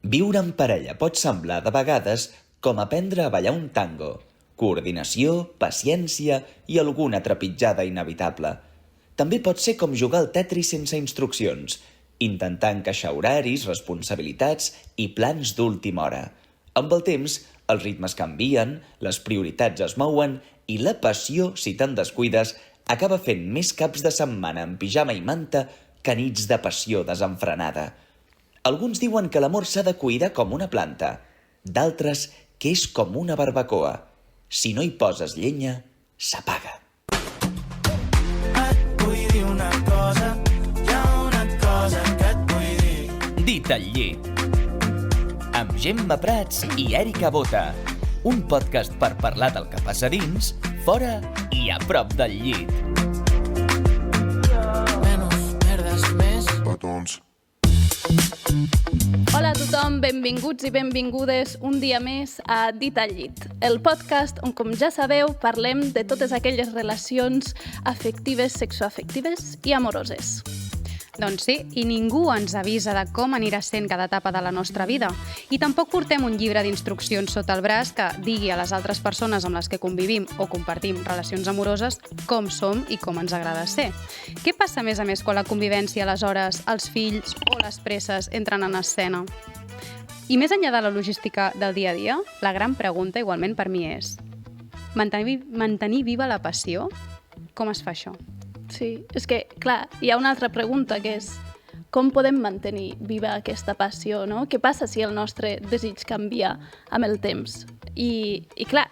Viure en parella pot semblar de vegades com aprendre a ballar un tango. Coordinació, paciència i alguna trepitjada inevitable. També pot ser com jugar al Tetris sense instruccions, intentar encaixar horaris, responsabilitats i plans d'última hora. Amb el temps, els ritmes canvien, les prioritats es mouen i la passió, si te'n descuides, acaba fent més caps de setmana en pijama i manta que nits de passió desenfrenada. Alguns diuen que l'amor s'ha de cuidar com una planta, d'altres que és com una barbacoa. Si no hi poses llenya, s'apaga. Et vull dir una cosa, hi ha una cosa que et vull dir. Dit al llit. Amb Gemma Prats i Èrica Bota. Un podcast per parlar del que passa dins, fora i a prop del llit. Menos merdes, més petons. Hola a tothom, benvinguts i benvingudes un dia més a Dit al llit, el podcast on, com ja sabeu, parlem de totes aquelles relacions afectives, sexoafectives i amoroses. Doncs sí, i ningú ens avisa de com anirà sent cada etapa de la nostra vida. I tampoc portem un llibre d'instruccions sota el braç que digui a les altres persones amb les que convivim o compartim relacions amoroses com som i com ens agrada ser. Què passa, a més, quan la convivència, aleshores, els fills o les presses entren en escena? I més enllà de la logística del dia a dia, la gran pregunta, igualment per mi, és mantenir viva la passió? Com es fa això? Sí, és que, clar, hi ha una altra pregunta que és com podem mantenir viva aquesta passió, no? Què passa si el nostre desig canvia amb el temps? I clar,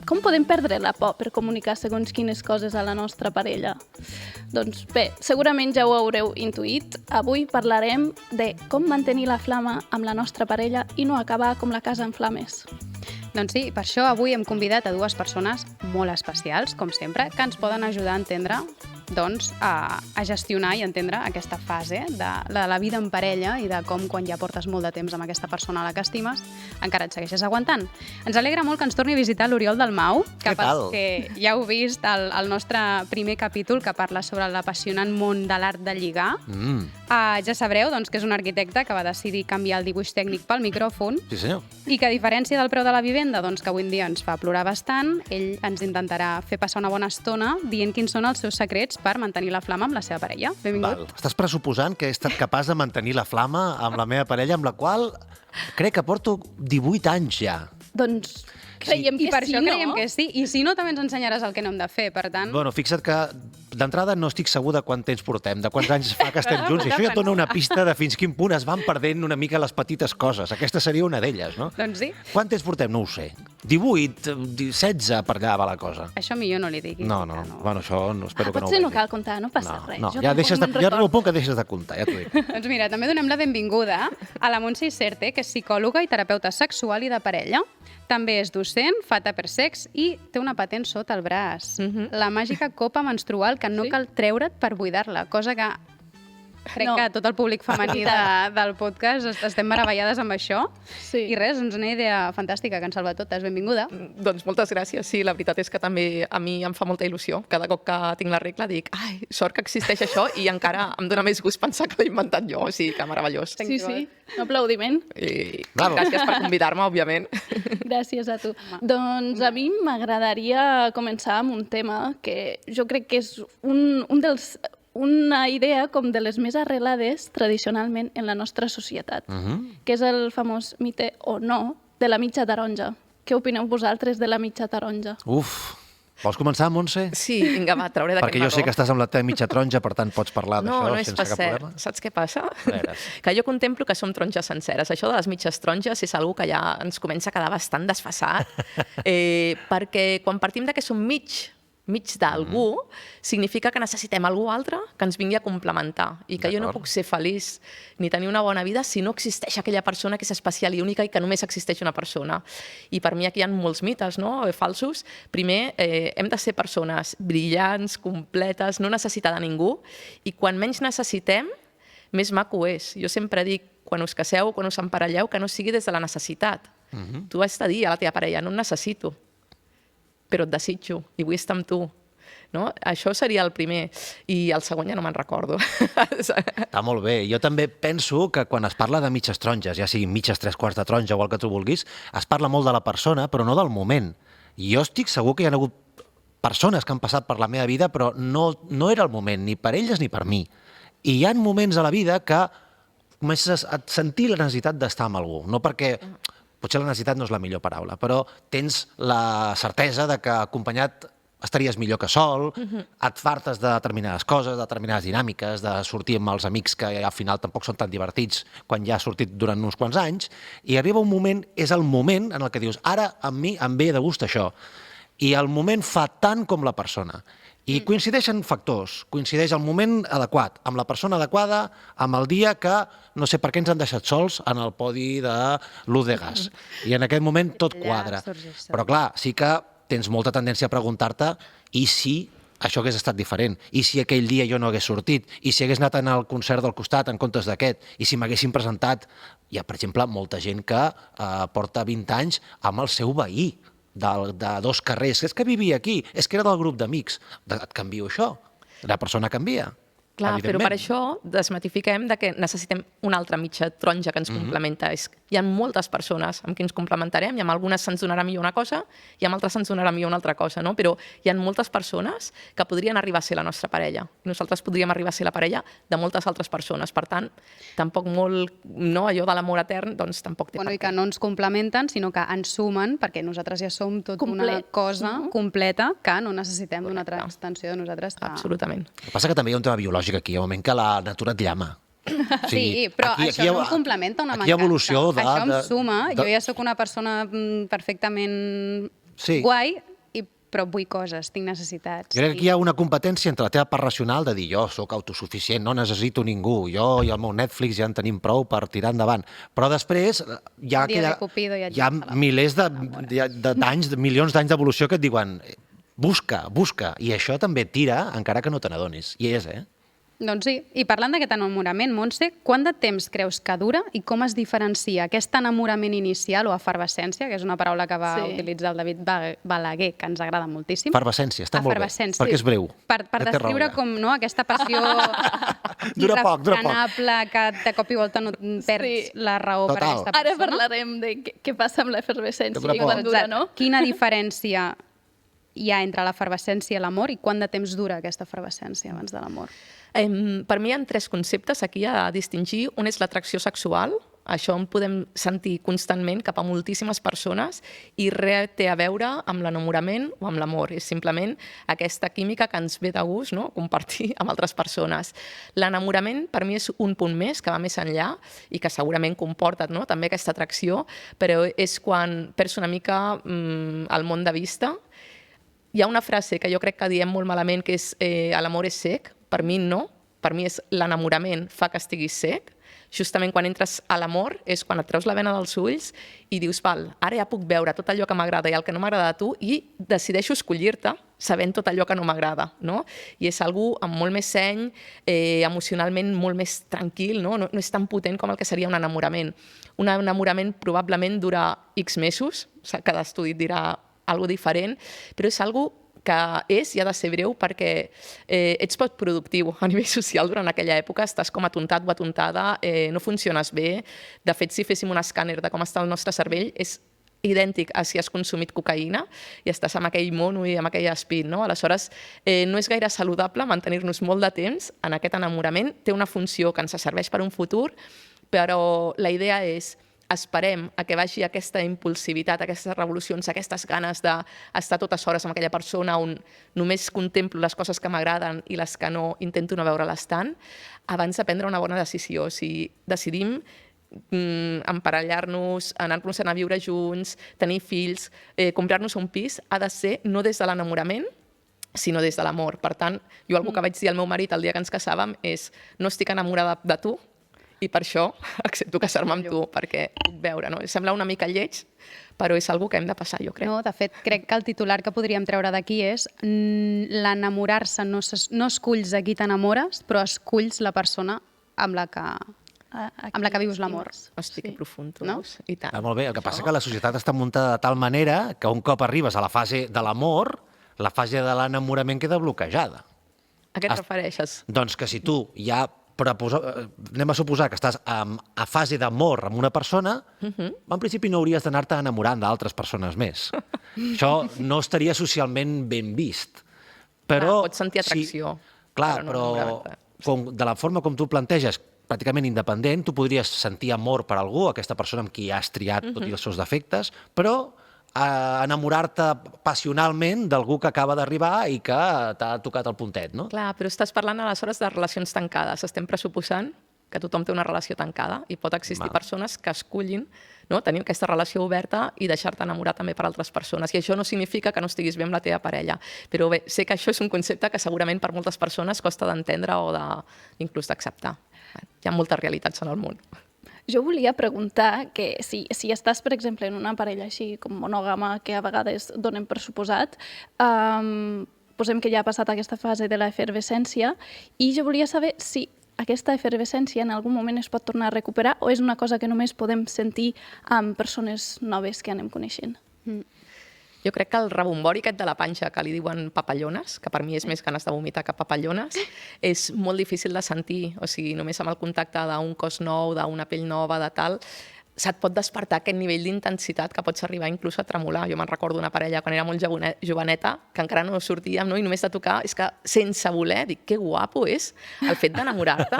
com podem perdre la por per comunicar segons quines coses a la nostra parella? Doncs bé, segurament ja ho haureu intuït. Avui parlarem de com mantenir la flama amb la nostra parella i no acabar com la casa en flames. Doncs sí, per això avui hem convidat a dues persones molt especials, com sempre, que ens poden ajudar a entendre, doncs, a gestionar i entendre aquesta fase de la vida en parella i de com, quan ja portes molt de temps amb aquesta persona a la que estimes, encara et segueixes aguantant. Ens alegra molt que ens torni a visitar l'Oriol Dalmau, que ja heu vist el nostre primer capítol que parla sobre l'apassionant món de l'art de lligar. Ja sabreu doncs, que és un arquitecte que va decidir canviar el dibuix tècnic pel micròfon. Sí, senyor. I que, a diferència del preu de la vivenda, doncs, que avui en dia ens fa plorar bastant, ell ens intentarà fer passar una bona estona dient quins són els seus secrets per mantenir la flama amb la seva parella. Benvingut. Estàs pressuposant que he estat capaç de mantenir la flama amb la meva parella, amb la qual crec que porto 18 anys ja. Doncs creiem que sí, no? I per això creiem que sí. I si no, també ens ensenyaràs el que no hem de fer, per tant... Bueno, fixa't que d'entrada no estic segur de quant temps portem, de quants anys fa que estem junts, i això ja et dona una pista de fins quin punt es van perdent una mica les petites coses. Aquesta seria una d'elles, no? Doncs sí. Quant temps portem? No ho sé. 18, 16, per allà va la cosa. Això millor no li diguis. No. Bueno, això espero que no ho potser vegi. no cal comptar, no passa res. No, ja arriba un punt que deixes de comptar, ja t'ho dic. Doncs mira, també donem la benvinguda a la Montse Iserte, que és psicòloga i terapeuta sexual i de parella. També és docent, fa tupper sex i té una patent sota el braç. La màgica copa menstrual que no cal treure't per buidar-la, cosa que crec que tot el públic femení del podcast estem meravellades amb això. Sí. I res, és una idea fantàstica que ens salva totes. Benvinguda. Doncs moltes gràcies. Sí, la veritat és que també a mi em fa molta il·lusió. Cada cop que tinc la regla dic, ai, sort que existeix això, i encara em dóna més gust pensar que l'he inventat jo. O sigui, que meravellós. Sí, un aplaudiment. I gràcies per convidar-me, òbviament. Gràcies a tu. Doncs a mi m'agradaria començar amb un tema que jo crec que és una idea com de les més arrelades tradicionalment en la nostra societat, que és el famós mite o no de la mitja taronja. Què opineu vosaltres de la mitja taronja? Vols començar, Montse? Sí, vinga, va, trauré d'aquest Perquè jo sé que estàs amb la teva mitja taronja, per tant pots parlar d'això sense cap problema. Saps què passa? Que jo contemplo que som taronges senceres. Això de les mitges taronges és una que ja ens comença a quedar bastant desfasat, perquè quan partim de que som mig d'algú, significa que necessitem algú altre que ens vingui a complementar i que jo no puc ser feliç ni tenir una bona vida si no existeix aquella persona que és especial i única i que només existeix una persona. I per mi aquí hi ha molts mites, no? Falsos. Primer, hem de ser persones brillants, completes, no necessitar de ningú, i quan menys necessitem, més maco és. Jo sempre dic, quan us caseu, quan us emparelleu, que no sigui des de la necessitat. Tu has de dir a la teva parella, no et necessito, però et desitjo i vull estar amb tu. no? Això seria el primer. I el segon ja no me'n recordo. Està molt bé. Jo també penso que quan es parla de mitges taronges, ja siguin mitges 3/4 de taronja o el que tu vulguis, es parla molt de la persona, però no del moment. I jo estic segur que hi ha hagut persones que han passat per la meva vida, però no era el moment, ni per elles ni per mi. I hi ha moments a la vida que comences a sentir la necessitat d'estar amb algú. No perquè... Potser la necessitat no és la millor paraula, però tens la certesa de que acompanyat estaries millor que sol, et fartes de determinades coses, de determinades dinàmiques, de sortir amb els amics que al final tampoc són tan divertits quan ja has sortit durant uns quants anys, i arriba un moment, és el moment en el que dius, ara amb mi em ve de gust això. I el moment fa tant com la persona. I coincideixen factors, coincideix el moment adequat, amb la persona adequada, amb el dia que no sé per què ens han deixat sols en el podi de l'Uz de Gas. I en aquest moment tot quadra. Però clar, sí que tens molta tendència a preguntar-te i si això hagués estat diferent, i si aquell dia jo no hagués sortit, i si hagués anat al concert del costat en comptes d'aquest, i si m'haguessin presentat. Hi ha, per exemple, molta gent que porta 20 anys amb el seu veí, de 2 carrers, és que vivia aquí, és que era del grup d'amics. Et canvio això. La persona canvia. Clar, però per això desmitifiquem de que necessitem una altra mitja taronja que ens complementa. Hi ha moltes persones amb qui ens complementarem i amb algunes se'ns donarà millor una cosa i amb altres se'ns donarà millor una altra cosa, no? Però hi ha moltes persones que podrien arribar a ser la nostra parella. I nosaltres podríem arribar a ser la parella de moltes altres persones. Per tant, tampoc molt, no, allò de l'amor etern, doncs tampoc té per què. I que no ens complementen, sinó que ens sumen, perquè nosaltres ja som tot una cosa completa que no necessitem d'una altra extensió de nosaltres. Absolutament. El que passa que també hi ha un tema biològic aquí, hi ha un moment que la natura et llama. Sí, però això no em complementa, una m'encanta. Aquí hi ha evolució de... Això em suma, jo ja sóc una persona perfectament guai, però vull coses, tinc necessitats. Jo crec que hi ha una competència entre la teva part racional de dir jo sóc autosuficient, no necessito ningú, jo i el meu Netflix ja en tenim prou per tirar endavant. Però després hi ha milers d'anys, milions d'anys d'evolució que et diuen busca, i això també tira encara que no te n'adonis. I és, Doncs sí, i parlant d'aquest enamorament, Montse, quant de temps creus que dura i com es diferencia aquest enamorament inicial o efervescència, que és una paraula que va utilitzar el David Balaguer, que ens agrada moltíssim. Efervescència, està molt bé, perquè és breu. Per descriure com aquesta passió irrefrenable que de cop i volta no perds la raó per aquesta persona. Ara parlarem de què passa amb l'efervescència i quan dura, no? Quina diferència hi ha entre l'efervescència i l'amor i quant de temps dura aquesta efervescència abans de l'amor? Per mi hi ha 3 conceptes aquí a distingir. Un és l'atracció sexual, això en podem sentir constantment cap a moltíssimes persones i res té a veure amb l'enamorament o amb l'amor. És simplement aquesta química que ens ve de gust, no? Compartir amb altres persones. L'enamorament per mi és un punt més, que va més enllà i que segurament comporta també aquesta atracció, però és quan perds una mica el món de vista. Hi ha una frase que jo crec que diem molt malament, que és l'amor és cec. Per mi no, per mi és l'enamorament fa que estiguis cec. Justament quan entres a l'amor és quan et treus la bena dels ulls i dius, val, ara ja puc veure tot allò que m'agrada i el que no m'agrada de tu i decideixo escollir-te sabent tot allò que no m'agrada, no? I és algú amb molt més seny, emocionalment molt més tranquil, no? No és tan potent com el que seria un enamorament. Un enamorament probablement dura X mesos, cada estudi et dirà alguna cosa diferent, però és algo que és i ha de ser breu perquè ets poc productiu a nivell social durant aquella època, estàs com atontat o atontada, no funciones bé. De fet, si féssim un escàner de com està el nostre cervell, és idèntic a si has consumit cocaïna i estàs amb aquell mono i amb aquell speed, no? Aleshores, no és gaire saludable mantenir-nos molt de temps en aquest enamorament. Té una funció que ens serveix per un futur, però la idea és esperem a que vagi aquesta impulsivitat, aquestes revolucions, aquestes ganes d'estar totes hores amb aquella persona on només contemplo les coses que m'agraden i les que no intento no veure-les tant, abans de prendre una bona decisió. Si decidim emparellar-nos, anar-nos a viure junts, tenir fills, comprar-nos un pis, ha de ser no des de l'enamorament, sinó des de l'amor. Per tant, jo algú que vaig dir al meu marit el dia que ens casàvem és no estic enamorada de tu, i per això accepto casar-me amb tu, perquè puc veure, no? Sembla una mica lleig, però és algo que hem de passar, jo crec. No, de fet, crec que el titular que podríem treure d'aquí és l'enamorar-se, no esculls a qui t'enamores, però esculls la persona amb la que vius l'amor. Hosti, que profund, tu no? veus? I tant. Molt bé, el que passa que la societat està muntada de tal manera que un cop arribes a la fase de l'amor, la fase de l'enamorament queda bloquejada. A què et refereixes? Doncs que si tu ja anem a suposar que estàs a fase d'amor amb una persona, en principi no hauries d'anar-te enamorant d'altres persones més. Això no estaria socialment ben vist. Però, Pots sentir atracció. Clar, no però enamorar-te. de la forma com tu planteges, pràcticament independent, tu podries sentir amor per algú, aquesta persona amb qui has triat tot i els seus defectes, però enamorar-te passionalment d'algú que acaba d'arribar i que t'ha tocat el puntet, no? Clar, però estàs parlant aleshores de relacions tancades. Estem pressuposant que tothom té una relació tancada i pot existir persones que escullin, no, tenir aquesta relació oberta i deixar-te enamorar també per altres persones. I això no significa que no estiguis bé amb la teva parella. Però bé, sé que això és un concepte que segurament per moltes persones costa d'entendre o inclús d'acceptar. Hi ha moltes realitats en el món. Jo volia preguntar que si estàs, per exemple, en una parella així com monògama, que a vegades donem per suposat, posem que ja ha passat aquesta fase de l'efervescència, i jo volia saber si aquesta efervescència en algun moment es pot tornar a recuperar o és una cosa que només podem sentir amb persones noves que anem coneixent. Jo crec que el rebombori aquest de la panxa, que li diuen papallones, que per mi és més ganes de vomitar que papallones, és molt difícil de sentir. O sigui, només amb el contacte d'un cos nou, d'una pell nova, de tal, se't pot despertar aquest nivell d'intensitat que pots arribar inclús a tremolar. Jo me'n recordo una parella quan era molt joveneta, que encara no sortíem, no? I només de tocar, és que sense voler, dic, que guapo és el fet d'enamorar-te,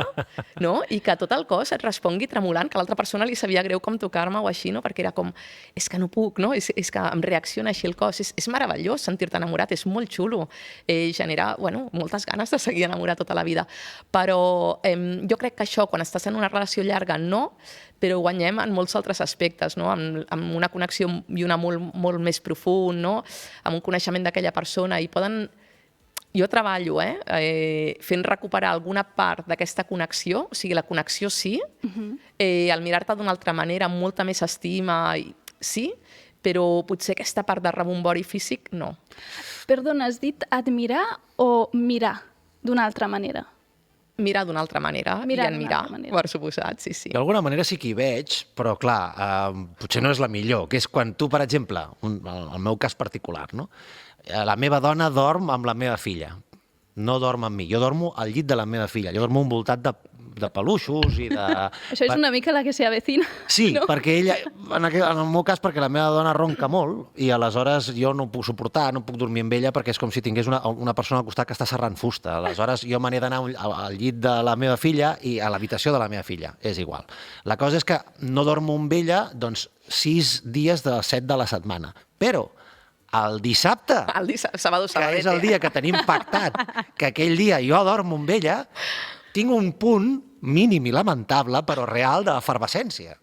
no? I que tot el cos et respongui tremolant, que a l'altra persona li sabia greu com tocar-me o així, no? Perquè era com, és que no puc, no? És que em reacciona així el cos. És meravellós sentir-te enamorat, és molt xulo. Genera, bueno, moltes ganes de seguir enamorat tota la vida. Però jo crec que això, quan estàs en una relació llarga, no, però guanyem en molts altres aspectes, no? Amb una connexió i una molt més profund, no? Amb un coneixement d'aquella persona. I poden... Jo treballo fent recuperar alguna part d'aquesta connexió, o sigui, la connexió sí, al mirar-te d'una altra manera, amb molta més estima, sí, però potser aquesta part de rebombori físic, no. Perdona, has dit admirar o mirar d'una altra manera? Mirar d'una altra manera i admirar, per suposat, sí, sí. D'alguna manera sí que hi veig, però clar, potser no és la millor, que és quan tu, per exemple, el meu cas particular, no? La meva dona dorm amb la meva filla, no dorm amb mi. Jo dormo al llit de la meva filla, jo dormo envoltat de peluixos i de... Això és una mica la que se avecina. Sí, no? perquè ella, en el meu cas, perquè la meva dona ronca molt i aleshores jo no ho puc suportar, no puc dormir amb ella perquè és com si tingués una persona al costat que està serrant fusta. Aleshores jo me n'he d'anar al llit de la meva filla i a l'habitació de la meva filla, és igual. La cosa és que no dormo amb ella, doncs, 6 dies de 7 de la setmana. Però el dissabte, Sábado, que és el dia que tenim pactat, que aquell dia jo dormo amb ella, tinc un punt mínim i lamentable, però real, d'efervescència.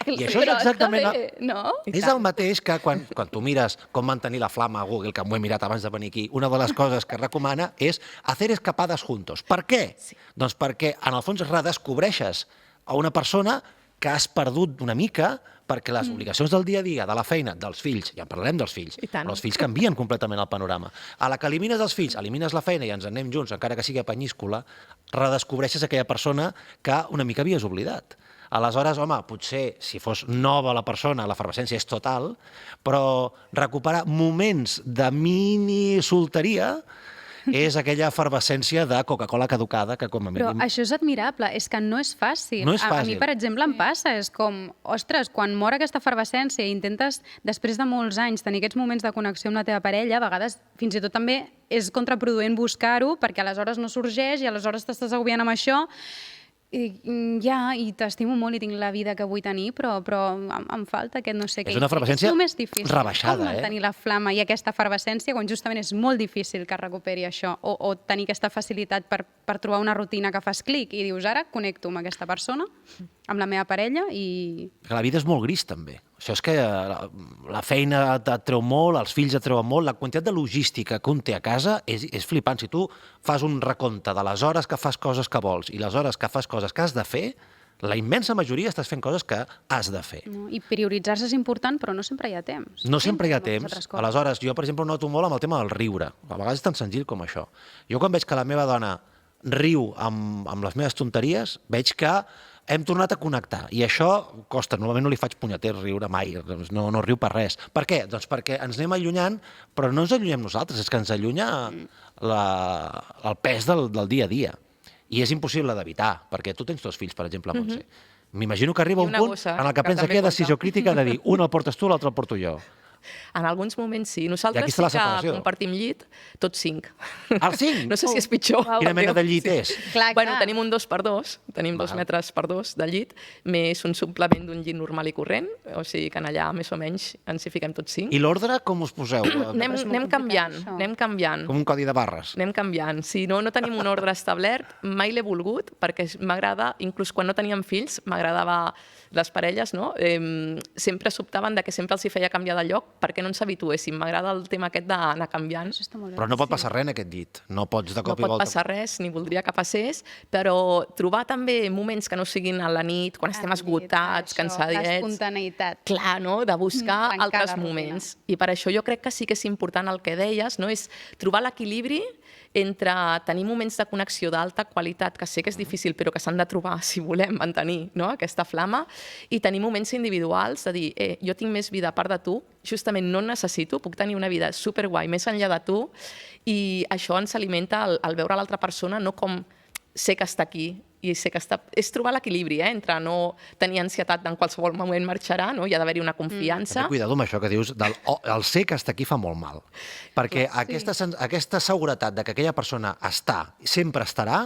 I això és exactament... no? És el mateix que quan tu mires com mantenir la flama a Google, que m'ho he mirat abans de venir aquí, una de les coses que recomana és hacer escapadas juntos. Per què? Sí. Doncs perquè, en el fons, redescobreixes a una persona que has perdut una mica perquè les obligacions del dia a dia, de la feina, dels fills, ja en parlarem dels fills, però els fills canvien completament el panorama. A la que elimines els fills, elimines la feina i ens anem junts, encara que sigui a penyíscola, redescobreixes aquella persona que una mica havies oblidat. Aleshores, home, potser, si fos nova la persona, l'efervescència és total, però recuperar moments de mini solteria és aquella efervescència de Coca-Cola caducada que com a mínim... Però això és admirable, és que no és fàcil. No és fàcil. A mi, per exemple, em passa, és com, ostres, quan mor aquesta efervescència i intentes, després de molts anys, tenir aquests moments de connexió amb la teva parella, a vegades fins i tot també és contraproduent buscar-ho, perquè aleshores no sorgeix i aleshores t'estàs agobiant amb això. I t'estimo molt i tinc la vida que vull tenir, però em falta aquest no sé què. És una efervescència rebaixada, Com mantenir la flama i aquesta efervescència quan justament és molt difícil que recuperi això o tenir aquesta facilitat per trobar una rutina que fas clic i dius, ara connecto amb aquesta persona, amb la meva parella i... La vida és molt gris, també. Això és que la feina et treu molt, els fills et treuen molt, la quantitat de logística que un té a casa és flipant. Si tu fas un recompte de les hores que fas coses que vols i les hores que fas coses que has de fer, la immensa majoria estàs fent coses que has de fer. No, i prioritzar-se és important, però no sempre hi ha temps. No sempre hi ha temps. Aleshores, jo, per exemple, noto molt amb el tema del riure. A vegades és tan senzill com això. Jo quan veig que la meva dona riu amb les meves tonteries, veig que hem tornat a connectar. I això costa. Normalment no li faig punyeter riure mai. No riu per res. Per què? Doncs perquè ens anem allunyant, però no ens allunyem nosaltres, és que ens allunya el pes del dia a dia. I és impossible d'evitar, perquè tu tens 2 fills, per exemple, Montse. M'imagino que arriba I un una punt gossa, en el que que pensa també que hi ha compta. decisió crítica de dir un el portes tu, l'altre el porto jo. En alguns moments sí. I Nosaltres aquí sí està la que separació. compartim llit, tots 5. El 5? No sé si és pitjor. Quina mena de llit és? Clar, Bueno, clar. tenim un 2x2, tenim 2 metres per 2 de llit, més un suplement d'un llit normal i corrent, o sigui que en allà més o menys ens hi fiquem tots 5. I l'ordre com us poseu? Anem és molt complicat, canviant, això. anem canviant. Com un codi de barres? Anem canviant. Si no tenim un ordre establert, mai l'he volgut, perquè m'agrada, inclús quan no teníem fills, m'agradava les parelles, no? Sempre s'optaven de que sempre els hi feia canviar de lloc perquè no ens habituéssim. M'agrada el tema aquest d'anar canviant. Això està molt bé. Però no pot passar res en aquest llit. No pots de No cop i pot volta... passar res, ni voldria que passés, però trobar també moments que no siguin a la nit, quan estem esgotats, cansadets. L'espontaneïtat. Clar, no? De buscar trencar altres la rutina. moments. I per això jo crec que sí que és important el que deies, no? És trobar l'equilibri entre tenir moments de connexió d'alta qualitat, que sé que és difícil, però que s'han de trobar si volem mantenir, no? Aquesta flama, i tenir moments individuals de dir, jo tinc més vida a part de tu, justament no en necessito, puc tenir una vida superguai més enllà de tu, i això ens alimenta el veure l'altra persona no com sé que està aquí, i sé que està... És trobar l'equilibri, entre no tenir ansietat en qualsevol moment marxarà, no? Hi ha d'haver-hi una confiança. També cuidado amb això que dius, el ser que està aquí fa molt mal. Perquè aquesta seguretat de que aquella persona està, sempre estarà,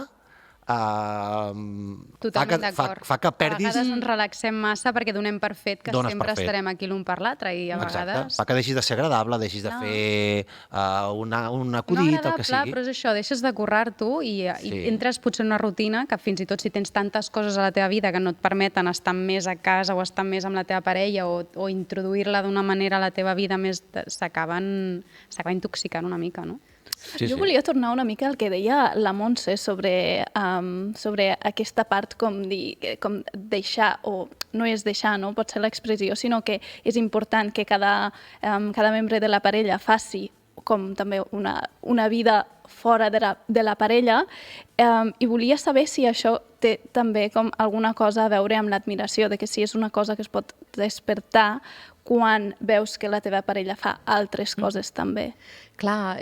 Totalment d'acord. fa que perdis... A vegades ens relaxem massa perquè donem per fet que Dones sempre per fet. estarem aquí l'un per l'altre i a Exacte. vegades... Fa que deixis de ser agradable, deixis de fer un acudit, el que sigui. Però és això, deixes de currar-t'ho i entres potser en una rutina que fins i tot si tens tantes coses a la teva vida que no et permeten estar més a casa o estar més amb la teva parella o introduir-la d'una manera a la teva vida més... s'acaba intoxicant una mica, no? Sí, Jo volia tornar una mica al que deia la Montse sobre aquesta part com deixar, o no és deixar, no pot ser l'expressió, sinó que és important que cada membre de la parella faci com també una vida fora de la parella, i volia saber si això té també com alguna cosa a veure amb l'admiració, de que si és una cosa que es pot despertar quan veus que la teva parella fa altres coses també. Clar,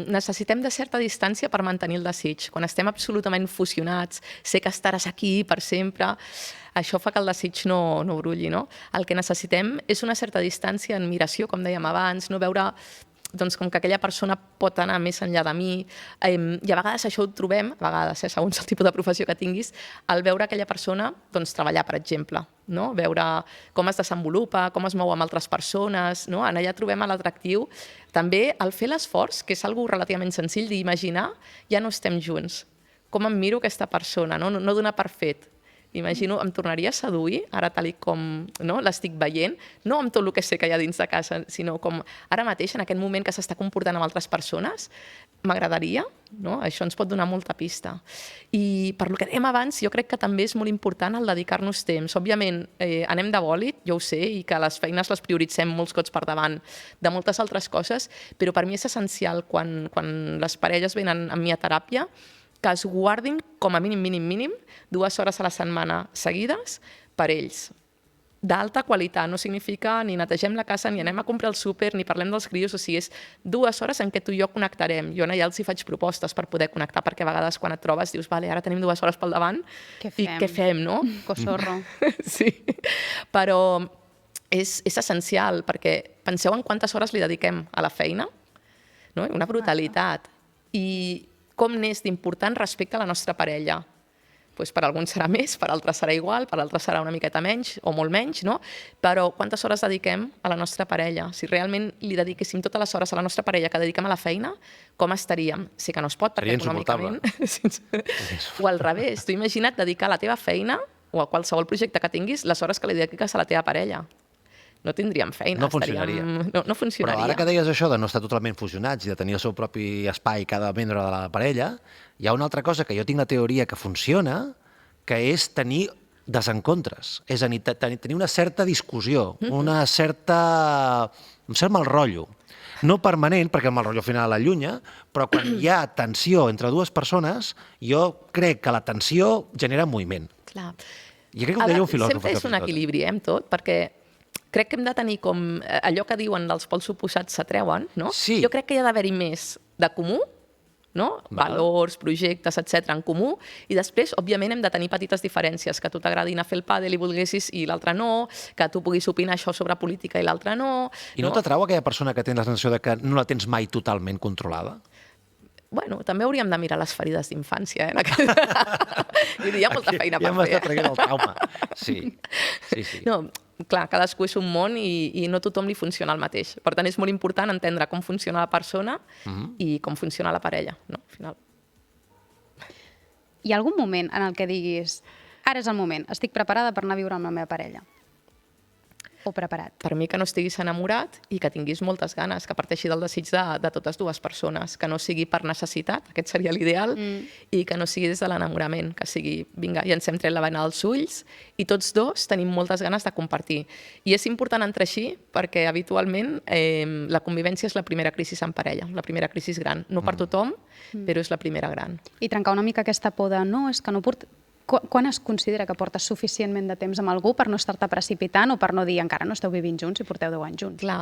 necessitem de certa distància per mantenir el desig. Quan estem absolutament fusionats, sé que estaràs aquí per sempre, això fa que el desig no brulli, no? El que necessitem és una certa distància, admiració, com dèiem abans, no veure doncs, com que aquella persona pot anar més enllà de mi. I a vegades això ho trobem, a vegades, segons el tipus de professió que tinguis, al veure aquella persona doncs, treballar, per exemple, no? Veure com es desenvolupa, com es mou amb altres persones, no? En allà trobem l'atractiu. També el fer l'esforç, que és algo relativament senzill d'imaginar, ja no estem junts. Com em miro aquesta persona, no donar per fet. Imagino, em tornaria a seduir, ara tal com l'estic veient, no amb tot el que sé que hi ha dins de casa, sinó com ara mateix, en aquest moment que s'està comportant amb altres persones, m'agradaria, no? Això ens pot donar molta pista. I per lo que dèiem abans, jo crec que també és molt important el dedicar-nos temps. Òbviament, anem de bòlit, jo ho sé, i que les feines les prioritzem molts cops per davant de moltes altres coses, però per mi és essencial, quan les parelles venen amb mi a teràpia, que es guardin com a mínim 2 hores a la setmana seguides per ells. D'alta qualitat, no significa ni netegem la casa, ni anem a comprar el súper, ni parlem dels crios, o sigui, és 2 hores en què tu i jo connectarem. Jo allà els hi faig propostes per poder connectar, perquè a vegades quan et trobes dius, vale, ara tenim 2 hores pel davant, i què fem, no? Cosorro. Sí, però és essencial, perquè penseu en quantes hores li dediquem a la feina, no? Una brutalitat. I com n'és d'important respecte a la nostra parella. Pues per alguns serà més, per altres serà igual, per altres serà una miqueta menys o molt menys, no? Però quantes hores dediquem a la nostra parella? Si realment li dediquéssim totes les hores a la nostra parella que dediquem a la feina, com estaríem? Sé que no es pot, perquè econòmicament... O al revés, tu imagina't dedicar a la teva feina o a qualsevol projecte que tinguis les hores que li dediques a la teva parella. No tindríem feina. No funcionaria. No funcionaria. Però ara que deies això de no estar totalment fusionats i de tenir el seu propi espai cada membre de la parella, hi ha una altra cosa que jo tinc la teoria que funciona, que és tenir desencontres. És a dir, tenir una certa discussió, un cert mal rotllo. No permanent, perquè el mal rotllo al final l'allunya, però quan hi ha tensió entre dues persones, jo crec que la tensió genera moviment. Clar. Jo crec que ho deia un filòsof. Sempre és un equilibri, amb tot, perquè crec que hem de tenir com allò que diuen dels pols oposats s'atreuen, no? Sí. Jo crec que hi ha d'haver-hi més de comú, no? Valors, projectes, etc en comú, i després, òbviament, hem de tenir petites diferències, que a tu t'agradi anar a fer el pàdel i volguessis i l'altre no, que tu puguis opinar això sobre política i l'altre no. I no t'atrau aquella persona que té la sensació de que no la tens mai totalment controlada? Bueno, també hauríem de mirar les ferides d'infància, Vull dir, hi ha molta feina per Ja m'està fer. traient el trauma. Sí. No, clar, cadascú és un món i no tothom li funciona el mateix. Per tant, és molt important entendre com funciona la persona i com funciona la parella, no? Al final. Hi ha algun moment en el que diguis ara és el moment, estic preparada per anar a viure amb la meva parella? O preparat? Per mi que no estiguis enamorat i que tinguis moltes ganes, que parteixi del desig de totes dues persones, que no sigui per necessitat, aquest seria l'ideal, i que no sigui des de l'enamorament, que sigui, vinga, ja ens hem tret la bena dels ulls i tots dos tenim moltes ganes de compartir. I és important entrar així perquè habitualment la convivència és la primera crisi en parella, la primera crisi gran. No per tothom, però és la primera gran. I trencar una mica aquesta por de no, és que no porto... Quan es considera que portes suficientment de temps amb algú per no estar-te precipitant o per no dir encara no esteu vivint junts i porteu 10 anys junts? Clar,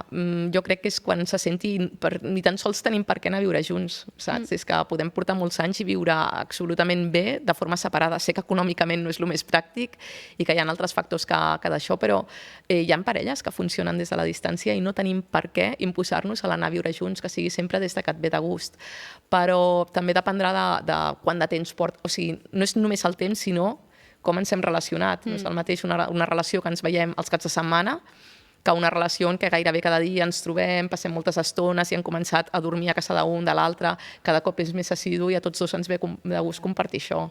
jo crec que és quan se senti... Ni tan sols tenim per què anar a viure junts, saps? És que podem portar molts anys i viure absolutament bé de forma separada. Sé que econòmicament no és el més pràctic i que hi ha altres factors que d'això, però hi ha parelles que funcionen des de la distància i no tenim per què imposar-nos a l'anar a viure junts, que sigui sempre des de que et ve de gust. Però també dependrà de quant de temps porta. O sigui, no és només el temps, sinó com ens hem relacionat. No és el mateix una relació que ens veiem els caps de setmana que una relació en què gairebé cada dia ens trobem, passem moltes estones i hem començat a dormir a casa d'un, de l'altre, cada cop és més assidu i a tots dos ens ve de gust compartir això.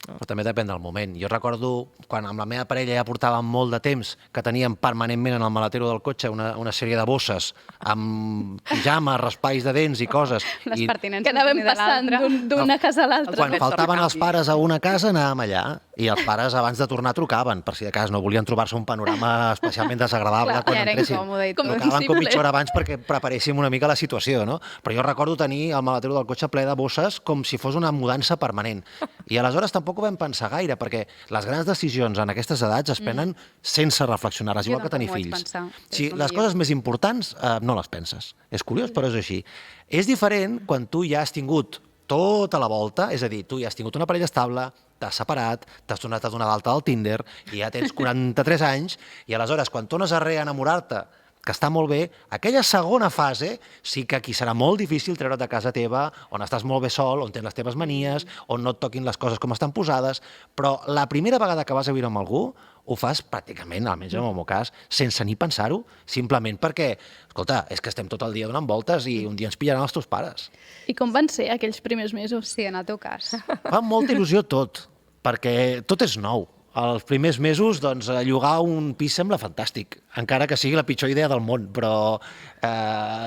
Però també depèn del moment. Jo recordo quan amb la meva parella ja portàvem molt de temps que teníem permanentment en el maletero del cotxe una sèrie de bosses amb pijames, raspalls de dents i coses. Les I pertinences Que anàvem d'una de passant l'altra. d'una casa a l'altra. quan faltaven els pares a una casa anàvem allà i els pares abans de tornar trucaven, per si de cas no volien trobar-se un panorama especialment desagradable Clar, quan ja era entressin. incòmode i tot. Trucaven com Comprensible. mitja hora abans perquè preparéssim una mica la situació, no? Però jo recordo tenir el maletero del cotxe ple de bosses com si fos una mudança permanent. I aleshores tampoc ho vam pensar gaire, perquè les grans decisions en aquestes edats es prenen sense reflexionar-les, Jo igual que tenir tampoc m'ho vaig fills. pensar. Sí, És com les dius. coses més importants no les penses. És curiós, però és així. És diferent quan tu ja has tingut tota la volta, és a dir, tu ja has tingut una parella estable, t'has separat, t'has tornat a donar d'alta al Tinder, i ja tens 43 anys, i aleshores, quan tornes a reenamorar-te, que està molt bé, aquella segona fase sí que aquí serà molt difícil treure't de casa teva, on estàs molt bé sol, on tens les teves manies, on no et toquin les coses com estan posades, però la primera vegada que vas a viure amb algú ho fas pràcticament, almenys en el meu cas, sense ni pensar-ho, simplement perquè, escolta, és que estem tot el dia donant voltes i un dia ens pillaran els teus pares. I com van ser aquells primers mesos? Sí, en el teu cas. Fa molta il·lusió tot, perquè tot és nou. Els primers mesos, doncs, llogar un pis sembla fantàstic, encara que sigui la pitjor idea del món, però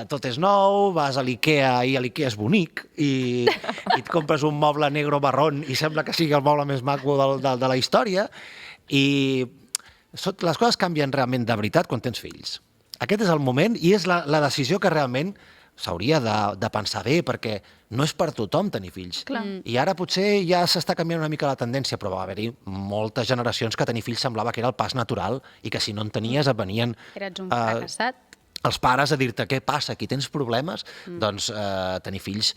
tot és nou, vas a l'IKEA i l'IKEA és bonic, i et compres un moble negre marrón i sembla que sigui el moble més maco de la història, i les coses canvien realment de veritat quan tens fills. Aquest és el moment i és la decisió que realment s'hauria de pensar bé, perquè no és per tothom tenir fills. Clar. I ara potser ja s'està canviant una mica la tendència, però va haver-hi moltes generacions que tenir fills semblava que era el pas natural i que si no en tenies et venien Eres un fracassat. els pares a dir-te què passa, aquí tens problemes, doncs tenir fills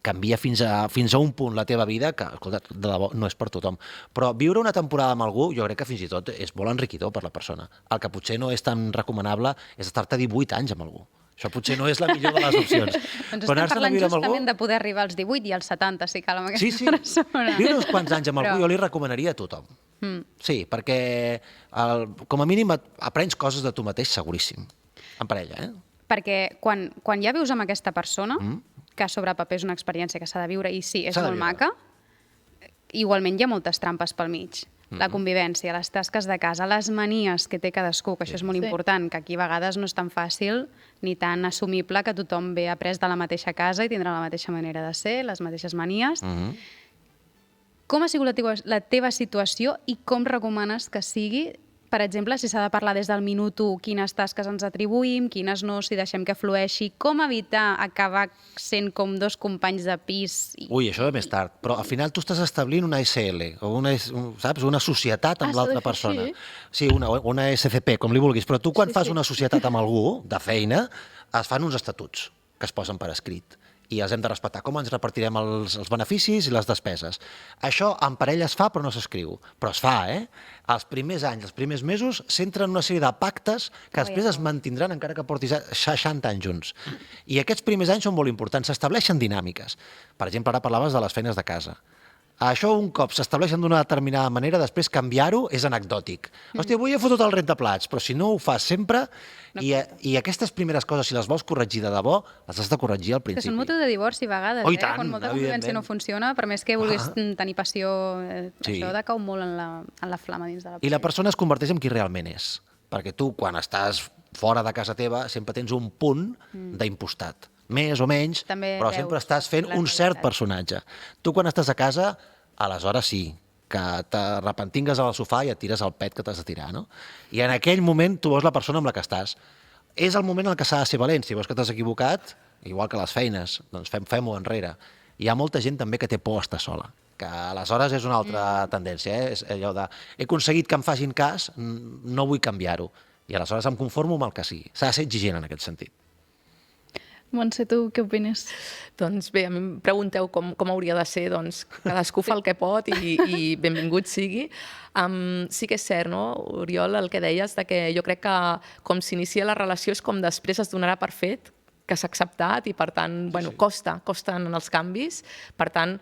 canvia fins a un punt la teva vida que, escolta, de debò, no és per tothom. Però viure una temporada amb algú jo crec que fins i tot és molt enriquidor per la persona. El que potser no és tan recomanable és estar-te 18 anys amb algú. Això potser no és la millor de les opcions. Doncs Però estem anar-se'n a parlant viure amb justament de poder arribar als 18 i als 70, si cal, amb aquesta Sí, persona. viure uns quants anys amb algú jo li recomanaria a tothom. Sí, perquè com a mínim aprens coses de tu mateix seguríssim. En parella, eh? Perquè quan ja vius amb aquesta persona, que sobre paper és una experiència que s'ha de viure, i sí, és S'ha de molt viure. maca, igualment hi ha moltes trampes pel mig. La convivència, les tasques de casa, les manies que té cadascú, que això és molt Sí. important, que aquí a vegades no és tan fàcil ni tan assumible que tothom ve après de la mateixa casa i tindrà la mateixa manera de ser, les mateixes manies. Com ha sigut la teva situació i com recomanes que sigui per exemple, si s'ha de parlar des del minut 1, quines tasques ens atribuïm, quines no, si deixem que flueixi, com evitar acabar sent com dos companys de pis. Ui, això ve més tard, però al final tu estàs establint una SL, o saps? Una societat amb s'ha de l'altra fer persona. així? Sí, una SCP, com li vulguis, però tu quan fas una societat amb algú, de feina, es fan uns estatuts que es posen per escrit i els hem de respectar. Com ens repartirem els beneficis i les despeses? Això en parella es fa però no s'escriu. Però es fa, eh? Els primers anys, els primers mesos, s'entren una sèrie de pactes que després es mantindran encara que portis 60 anys junts. I aquests primers anys són molt importants. S'estableixen dinàmiques. Per exemple, ara parlaves de les feines de casa. Això un cop s'estableixen d'una determinada manera, després canviar-ho és anecdòtic. Hòstia, avui he fotut el rentaplats, però si no ho fas sempre, i aquestes primeres coses, si les vols corregir de debò, les has de corregir al Que principi. són motiu de divorci a vegades, Oh, i tant, quan molta convivència no evidentment. funciona, per més que vulguis tenir passió, Sí. això decau molt en la flama dins de la I la persona es converteix en qui realment és. Perquè tu, quan estàs fora de casa teva, sempre tens un punt d'impostat. Més o menys, També però veus sempre estàs fent la un cert realitat. personatge. Tu, quan estàs a casa, aleshores sí, que t'arrepentingues al sofà i et tires el pet que t'has de tirar, no? I en aquell moment tu veus la persona amb la que estàs. És el moment en què s'ha de ser valent. Si veus que t'has equivocat, igual que les feines, doncs fem-ho enrere. Hi ha molta gent també que té por a estar sola, que aleshores és una altra tendència, eh? És allò de, he aconseguit que em facin cas, no vull canviar-ho. I aleshores em conformo amb el que sigui. S'ha de ser exigent en aquest sentit. Montse, tu què opines? Doncs bé, a mi em pregunteu com hauria de ser, doncs cadascú fa el que pot i benvingut sigui. Sí que és cert, no, Oriol, el que deies, de que jo crec que com s'inicia la relació és com després es donarà per fet que s'ha acceptat i, per tant, bueno, costen els canvis. Per tant,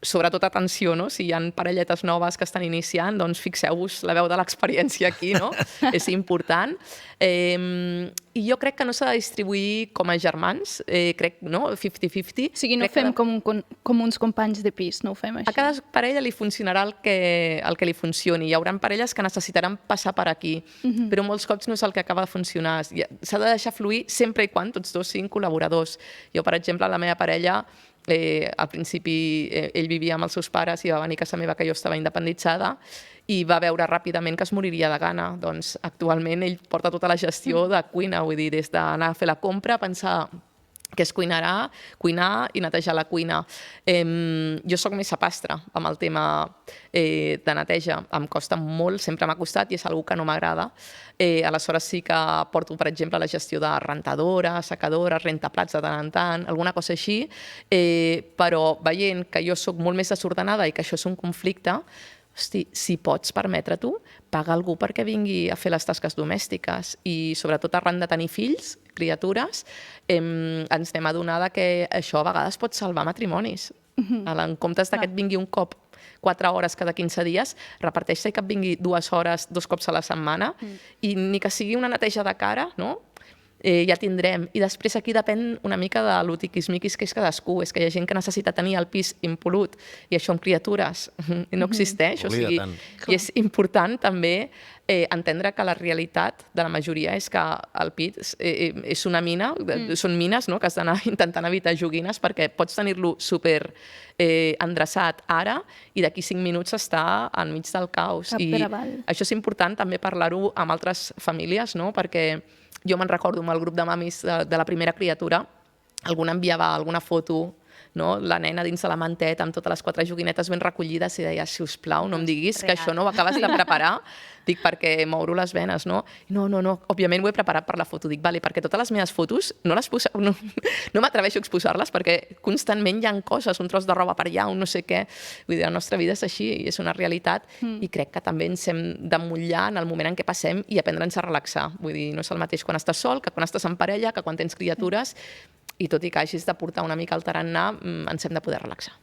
sobretot atenció, no? Si hi ha parelletes noves que estan iniciant, doncs fixeu-vos la veu de l'experiència aquí, no? És important. I jo crec que no s'ha de distribuir com a germans, crec, no? 50-50. O sigui, no Crec fem com uns companys de pis, no ho fem així. a cada parella li funcionarà el que li funcioni. Hi haurà parelles que necessitaran passar per aquí, però molts cops no és el que acaba de funcionar. S'ha de deixar fluir sempre i quan tots dos siguin col·laboradors. Jo, per exemple, la meva parella, al principi ell vivia amb els seus pares i va venir a casa meva que jo estava independitzada i va veure ràpidament que es moriria de gana. Doncs actualment ell porta tota la gestió de cuina, vull dir, des d'anar a fer la compra, pensar que es cuinar i netejar la cuina. Jo sóc més sapastre amb el tema de neteja. Em costa molt, sempre m'ha costat i és una que no m'agrada. Aleshores sí que porto, per exemple, la gestió de rentadora, secadora, rentaplats de tant en tant, alguna cosa així, però veient que jo sóc molt més desordenada i que això és un conflicte, hosti, si pots permetre tu, paga algú perquè vingui a fer les tasques domèstiques i sobretot arran de tenir fills, criatures, ens anem a adonar que això a vegades pot salvar matrimonis. En comptes que et vingui un cop 4 hores cada 15 dies, reparteix-se que et vingui 2 hores 2 cops a la setmana i ni que sigui una neteja de cara, no? Ja tindrem. I després aquí depèn una mica de l'utiquismiquis que és cadascú. És que hi ha gent que necessita tenir el pis impolut i això amb criatures no existeix. O sigui, i és important també entendre que la realitat de la majoria és que el pis és una mina, són mines, no?, que has d'anar intentant evitar joguines perquè pots tenir-lo super endreçat ara i d'aquí 5 minuts està enmig del caos. Cap I per avall. això és important també parlar-ho amb altres famílies, no?, perquè jo me'n recordo amb el grup de mamis de la primera criatura, alguna enviava alguna foto, no?, la nena dins de la manteta amb totes les 4 joguinetes ben recollides i deia, si us plau, no em diguis que això no ho acabes de preparar, dic, perquè m'obro les venes, no? No, òbviament ho he preparat per la foto, dic, vale, perquè totes les meves fotos no m'atreveixo a exposar-les perquè constantment hi ha coses, un tros de roba per allà, un no sé què, vull dir, la nostra vida és així i és una realitat i crec que també ens hem d'emmotllar en el moment en què passem i aprendre'ns a relaxar, vull dir, no és el mateix quan estàs sol que quan estàs en parella, que quan tens criatures i tot i que hagis de portar una mica el tarannà, ens hem de poder relaxar.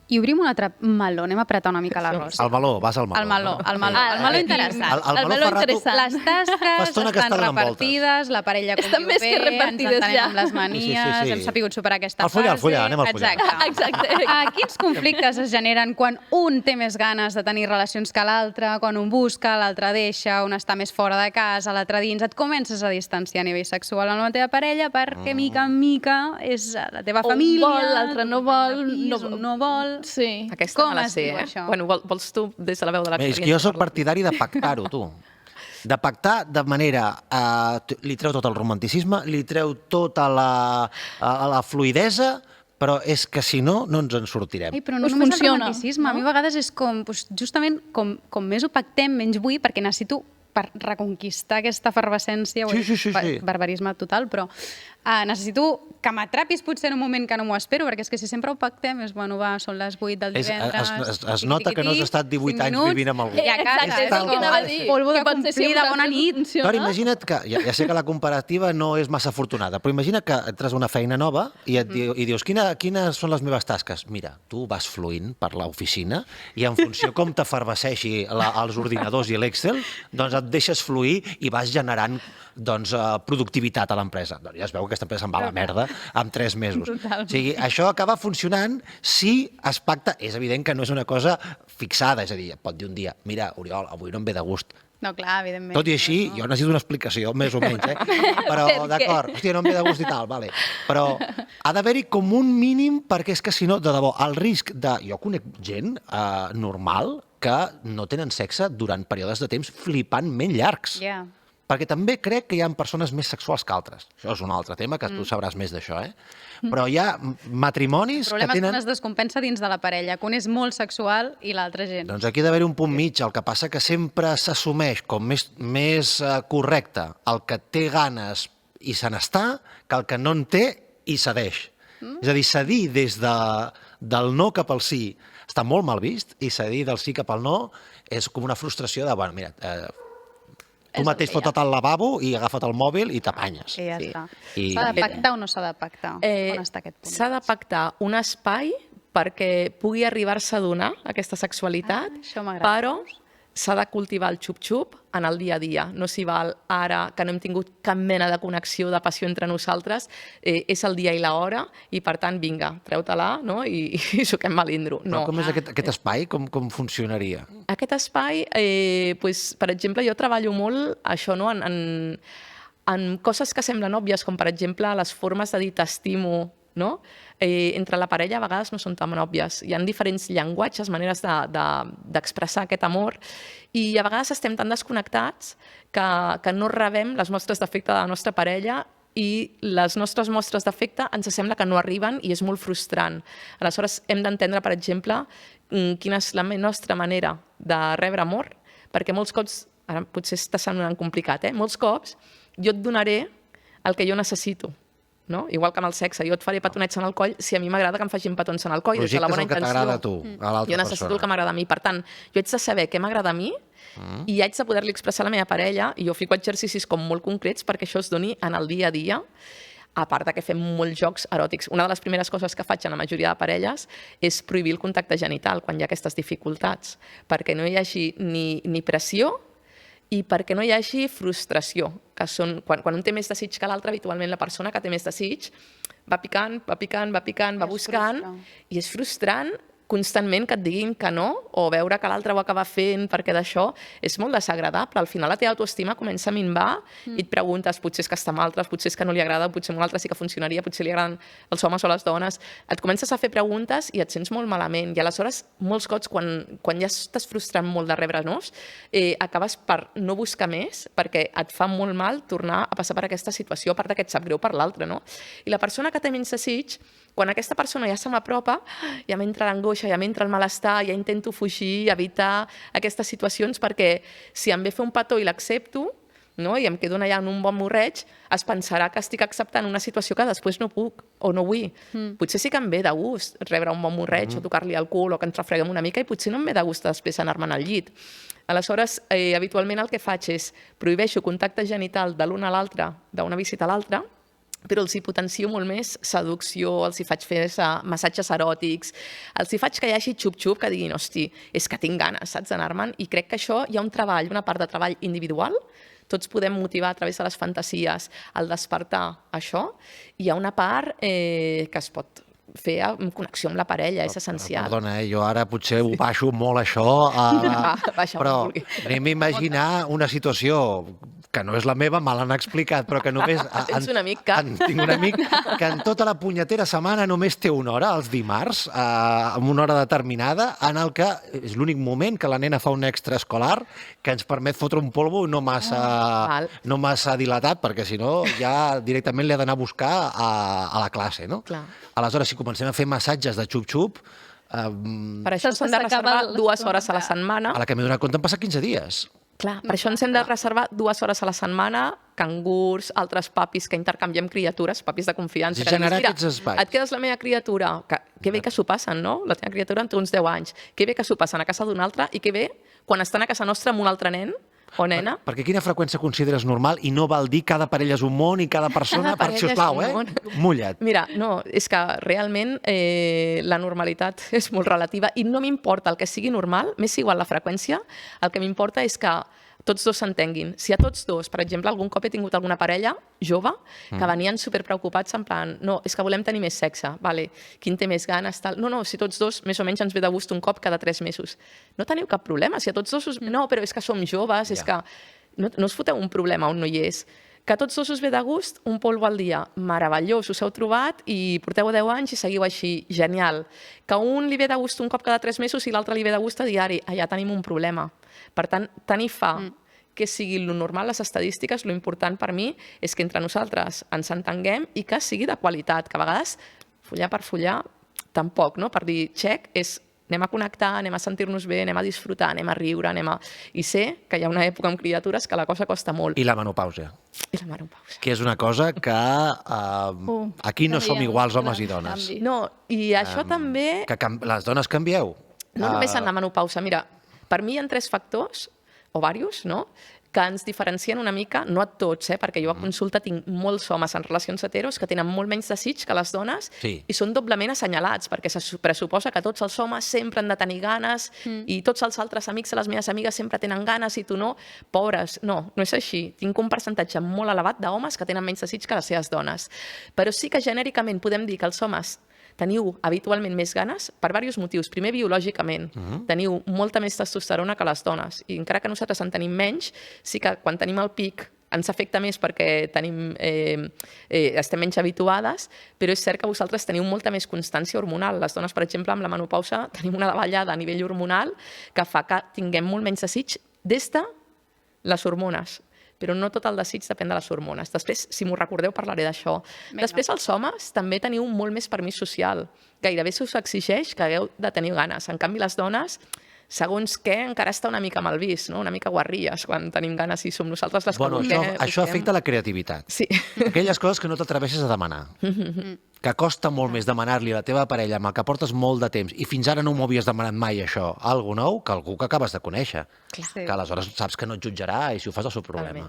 I obrim un altre meló, anem a apretar una mica l'arròs. El meló, vas al meló. El meló interessant. El meló interessant. Les tasques estan repartides, la parella Estan conviu més que bé, ens repartides entenem ja. amb les manies, Sí. hem sabut superar aquesta Al fullar, fase. anem al fullar. Exacte. Quins conflictes es generen quan un té més ganes de tenir relacions que l'altre, quan un busca, l'altre deixa, un està més fora de casa, l'altre dins, et comences a distanciar a nivell sexual amb la teva parella perquè mica en mica és la teva família, vol, l'altre no vol, no vol. Sí. Aquesta Com me la es sé, diu això? Bueno, vols tu des de la veu de És l'experiència? que jo sóc partidari de pactar-ho, tu. de pactar de manera... li treu tot el romanticisme, li treu tota la fluidesa, però és que si no, no ens en sortirem. Ei, però no Us només funciona, el romanticisme. no? A mi a vegades és com, justament, com més ho pactem, menys vull, perquè necessito per reconquistar aquesta efervescència, Sí. barbarisme total, però necessito que m'atrapis potser en un moment que no m'ho espero, perquè és que si sempre ho pactem és, bueno, va, són les 8 del divendres... Es nota que no has estat 18 anys vivint amb algú. I a casa, Exacte, és és el que anava a com, dir. polvo de Que potser si complida, una bona altra nit. funciona. Però imagina't que, ja sé que la comparativa no és massa afortunada, però imagina que entres a una feina nova i dius, quines són les meves tasques? Mira, tu vas fluint per l'oficina i en funció com t'eferveseixi els ordinadors i l'Excel, doncs et deixes fluir i vas generant productivitat a l'empresa. Doncs ja es veu que aquesta empresa se'n va a la merda en 3 mesos. Totalment. O sigui, això acaba funcionant si es pacta. És evident que no és una cosa fixada, és a dir, pot dir un dia, mira, Oriol, avui no em ve de gust. No, clar, evidentment. Tot i així, jo necessito una explicació, més o menys, Però, Per què? d'acord, hòstia, no em ve de gust i tal, vale. Però ha d'haver-hi com un mínim, perquè és que si no, de debò, el risc de... Jo conec gent normal que no tenen sexe durant períodes de temps flipantment llargs. Yeah. Perquè també crec que hi ha persones més sexuals que altres. Això és un altre tema, que tu sabràs més d'això, Però hi ha matrimonis El que problema és tenen... quan es descompensa dins de la parella, que un és molt sexual i l'altra gent. Doncs aquí ha d'haver un punt mig, el que passa que sempre s'assumeix com més correcte el que té ganes i se n'està que el que no en té i cedeix. És a dir, cedir des del no cap al sí està molt mal vist i cedir del sí cap al no és com una frustració de, bueno, mira, tu mateix fota't al lavabo i agafa't el mòbil i t'apanyes. I ja Sí. està. I- S'ha de pactar o no s'ha de pactar? On està aquest punt? S'ha de pactar un espai perquè pugui arribar-se a donar aquesta sexualitat, això m'agrada. però s'ha de cultivar el xup-xup en el dia a dia. No s'hi val ara que no hem tingut cap mena de connexió, de passió entre nosaltres, és el dia i l'hora, i per tant, vinga, treu-te-la, no? I suquem melindro. Però No. com és aquest espai? Com funcionaria? Aquest espai, per exemple, jo treballo molt això, no? en coses que semblen òbvies, com per exemple les formes de dir t'estimo, no? Entre la parella a vegades no són tan òbvies. Hi ha diferents llenguatges, maneres d'expressar aquest amor, i a vegades estem tan desconnectats que no rebem les mostres d'afecte de la nostra parella i les nostres mostres d'afecte ens sembla que no arriben i és molt frustrant. Aleshores, hem d'entendre, per exemple, quina és la nostra manera de rebre amor, perquè molts cops, ara potser està semblant complicat, molts cops jo et donaré el que jo necessito. No? Igual que amb el sexe, jo et faré petonets en el coll si a mi m'agrada que em facin petons en el coll. Des de la Projectes bona el que intenció. t'agrada a tu, a l'altra Jo necessito persona. el que m'agrada a mi. Per tant, jo haig de saber què m'agrada a mi i haig de poder-li expressar a la meva parella, i jo fico exercicis com molt concrets perquè això es doni en el dia a dia, a part de que fem molts jocs eròtics. Una de les primeres coses que faig en la majoria de parelles és prohibir el contacte genital quan hi ha aquestes dificultats, perquè no hi hagi ni pressió i perquè no hi hagi frustració, que són, quan un té més desig que l'altre, habitualment la persona que té més desig va picant, va buscant, i és frustrant constantment que et diguin que no, o veure que l'altre ho acaba fent, perquè d'això és molt desagradable. Al final la teva autoestima comença a minvar i et preguntes, potser és que està amb altres, potser és que no li agrada, potser amb un altre sí que funcionaria, potser li agraden els homes o les dones. Et comences a fer preguntes i et sents molt malament. I aleshores, molts cops, quan ja estàs frustrant molt de rebre nos, acabes per no buscar més, perquè et fa molt mal tornar a passar per aquesta situació, a part que et sap greu per l'altre, no? I la persona que té menys desig, quan aquesta persona ja se m'apropa, ja m'entra l'angoixa, ja m'entra el malestar, ja intento fugir, evitar aquestes situacions, perquè si em ve fer un petó i l'accepto, no? I em quedo allà en un bon morreig, es pensarà que estic acceptant una situació que després no puc o no vull. Potser sí que em ve de gust rebre un bon morreig o tocar-li el cul o que ens refreguem una mica, i potser no em ve de gust després anar-me'n al llit. Aleshores, habitualment el que faig és prohibeixo contacte genital de l'un a l'altre, d'una visita a l'altra, però els hi potencio molt més seducció, els hi faig fer massatges eròtics, els hi faig que hi hagi xup-xup, que diguin, hosti, és que tinc ganes, saps, d'anar-me'n, i crec que això hi ha un treball, una part de treball individual, tots podem motivar a través de les fantasies el despertar això, i hi ha una part que es pot fer en connexió amb la parella, és essencial. Perdona, jo ara potser ho baixo molt això, Baixa, però vulgui. anem a imaginar una situació que no és la meva, me l'han explicat, però que només... Tens un amic que... Tinc un amic que en tota la punyetera setmana només té una hora, els dimarts, amb una hora determinada, en el que és l'únic moment que la nena fa un extraescolar que ens permet fotre un polvo no massa dilatat, perquè si no ja directament l'he d'anar a buscar a la classe, no? Clar. Aleshores, si comencem a fer massatges de xup-xup, Per això s'han de reservar 2 hores a la setmana. a la que m'he donat compte han passat 15 dies. Clar, per això ens hem de reservar 2 hores a la setmana, cangurs, altres papis que intercanviem criatures, papis de confiança. És Que generar dius, aquests espais. Et quedes la meva criatura, que bé que s'ho passen, no? La teva criatura en té uns 10 anys. Que bé que s'ho passen a casa d'un altre i que bé quan estan a casa nostra amb un altre nen o nena. Perquè quina freqüència consideres normal i no val dir cada parella és un món i cada persona, Cada parella sisplau, és un món. Mulla't. Mira, no, és que realment la normalitat és molt relativa i no m'importa el que sigui normal, m'és igual la freqüència, el que m'importa és que tots dos s'entenguin. Si a tots dos, per exemple, algun cop he tingut alguna parella jove que venien superpreocupats en plan, no, és que volem tenir més sexe, vale, quin té més ganes, tal. No, si tots dos més o menys ens ve de gust un cop cada 3 mesos. No teniu cap problema, si a tots dos us... No, però és que som joves, és que no us foteu un problema on no hi és. Que a tots dos us ve de gust un polvo al dia, meravellós, us heu trobat i porteu 10 anys i seguiu així, genial. Que a un li ve de gust un cop cada 3 mesos i l'altre li ve de gust a diari, allà tenim un problema. Per tant, tant hi fa que sigui lo normal, les estadístiques, lo important per mi és que entre nosaltres ens entenguem i que sigui de qualitat, que a vegades follar per follar tampoc, no? Per dir, check, és anem a connectar, anem a sentir-nos bé, anem a disfrutar, anem a riure, I sé que hi ha una època amb criatures que la cosa costa molt. I la menopàusia, I la menopausa. que és una cosa que aquí no som iguals homes i dones. No, i això també... Que les dones canvieu. No només en la menopausa. Mira, per mi hi ha 3 factors, o diversos, no?, que ens diferencien una mica, no a tots, perquè jo a consulta tinc molts homes en relacions heteros que tenen molt menys desig que les dones i són doblement assenyalats, perquè se pressuposa que tots els homes sempre han de tenir ganes i tots els altres amics de les meves amigues sempre tenen ganes i tu no. Pobres, no és així. Tinc un percentatge molt elevat d'homes que tenen menys desig que les seves dones. Però sí que genèricament podem dir que els homes teniu habitualment més ganes per diversos motius. Primer, biològicament. Teniu molta més testosterona que les dones. I encara que nosaltres en tenim menys, sí que quan tenim el pic ens afecta més perquè estem menys habituades, però és cert que vosaltres teniu molta més constància hormonal. Les dones, per exemple, amb la menopausa tenim una davallada a nivell hormonal que fa que tinguem molt menys desig des de les hormones. Però no tot el desig depèn de les hormones. Després, si m'ho recordeu, parlaré d'això. Després, els homes també teniu molt més permís social. Gairebé se us exigeix que hagueu de tenir ganes. En canvi, les dones, segons què, encara està una mica mal vist, no? Una mica guarrilles quan tenim ganes i som nosaltres les que això afecta la creativitat. Sí. Aquelles coses que no t'atreveixes a demanar. Que costa molt més demanar-li a la teva parella amb el que portes molt de temps i fins ara no m'ho havies demanat mai això, algo nou, que algú que acabes de conèixer. Que aleshores saps que no et jutjarà i si ho fas el seu problema.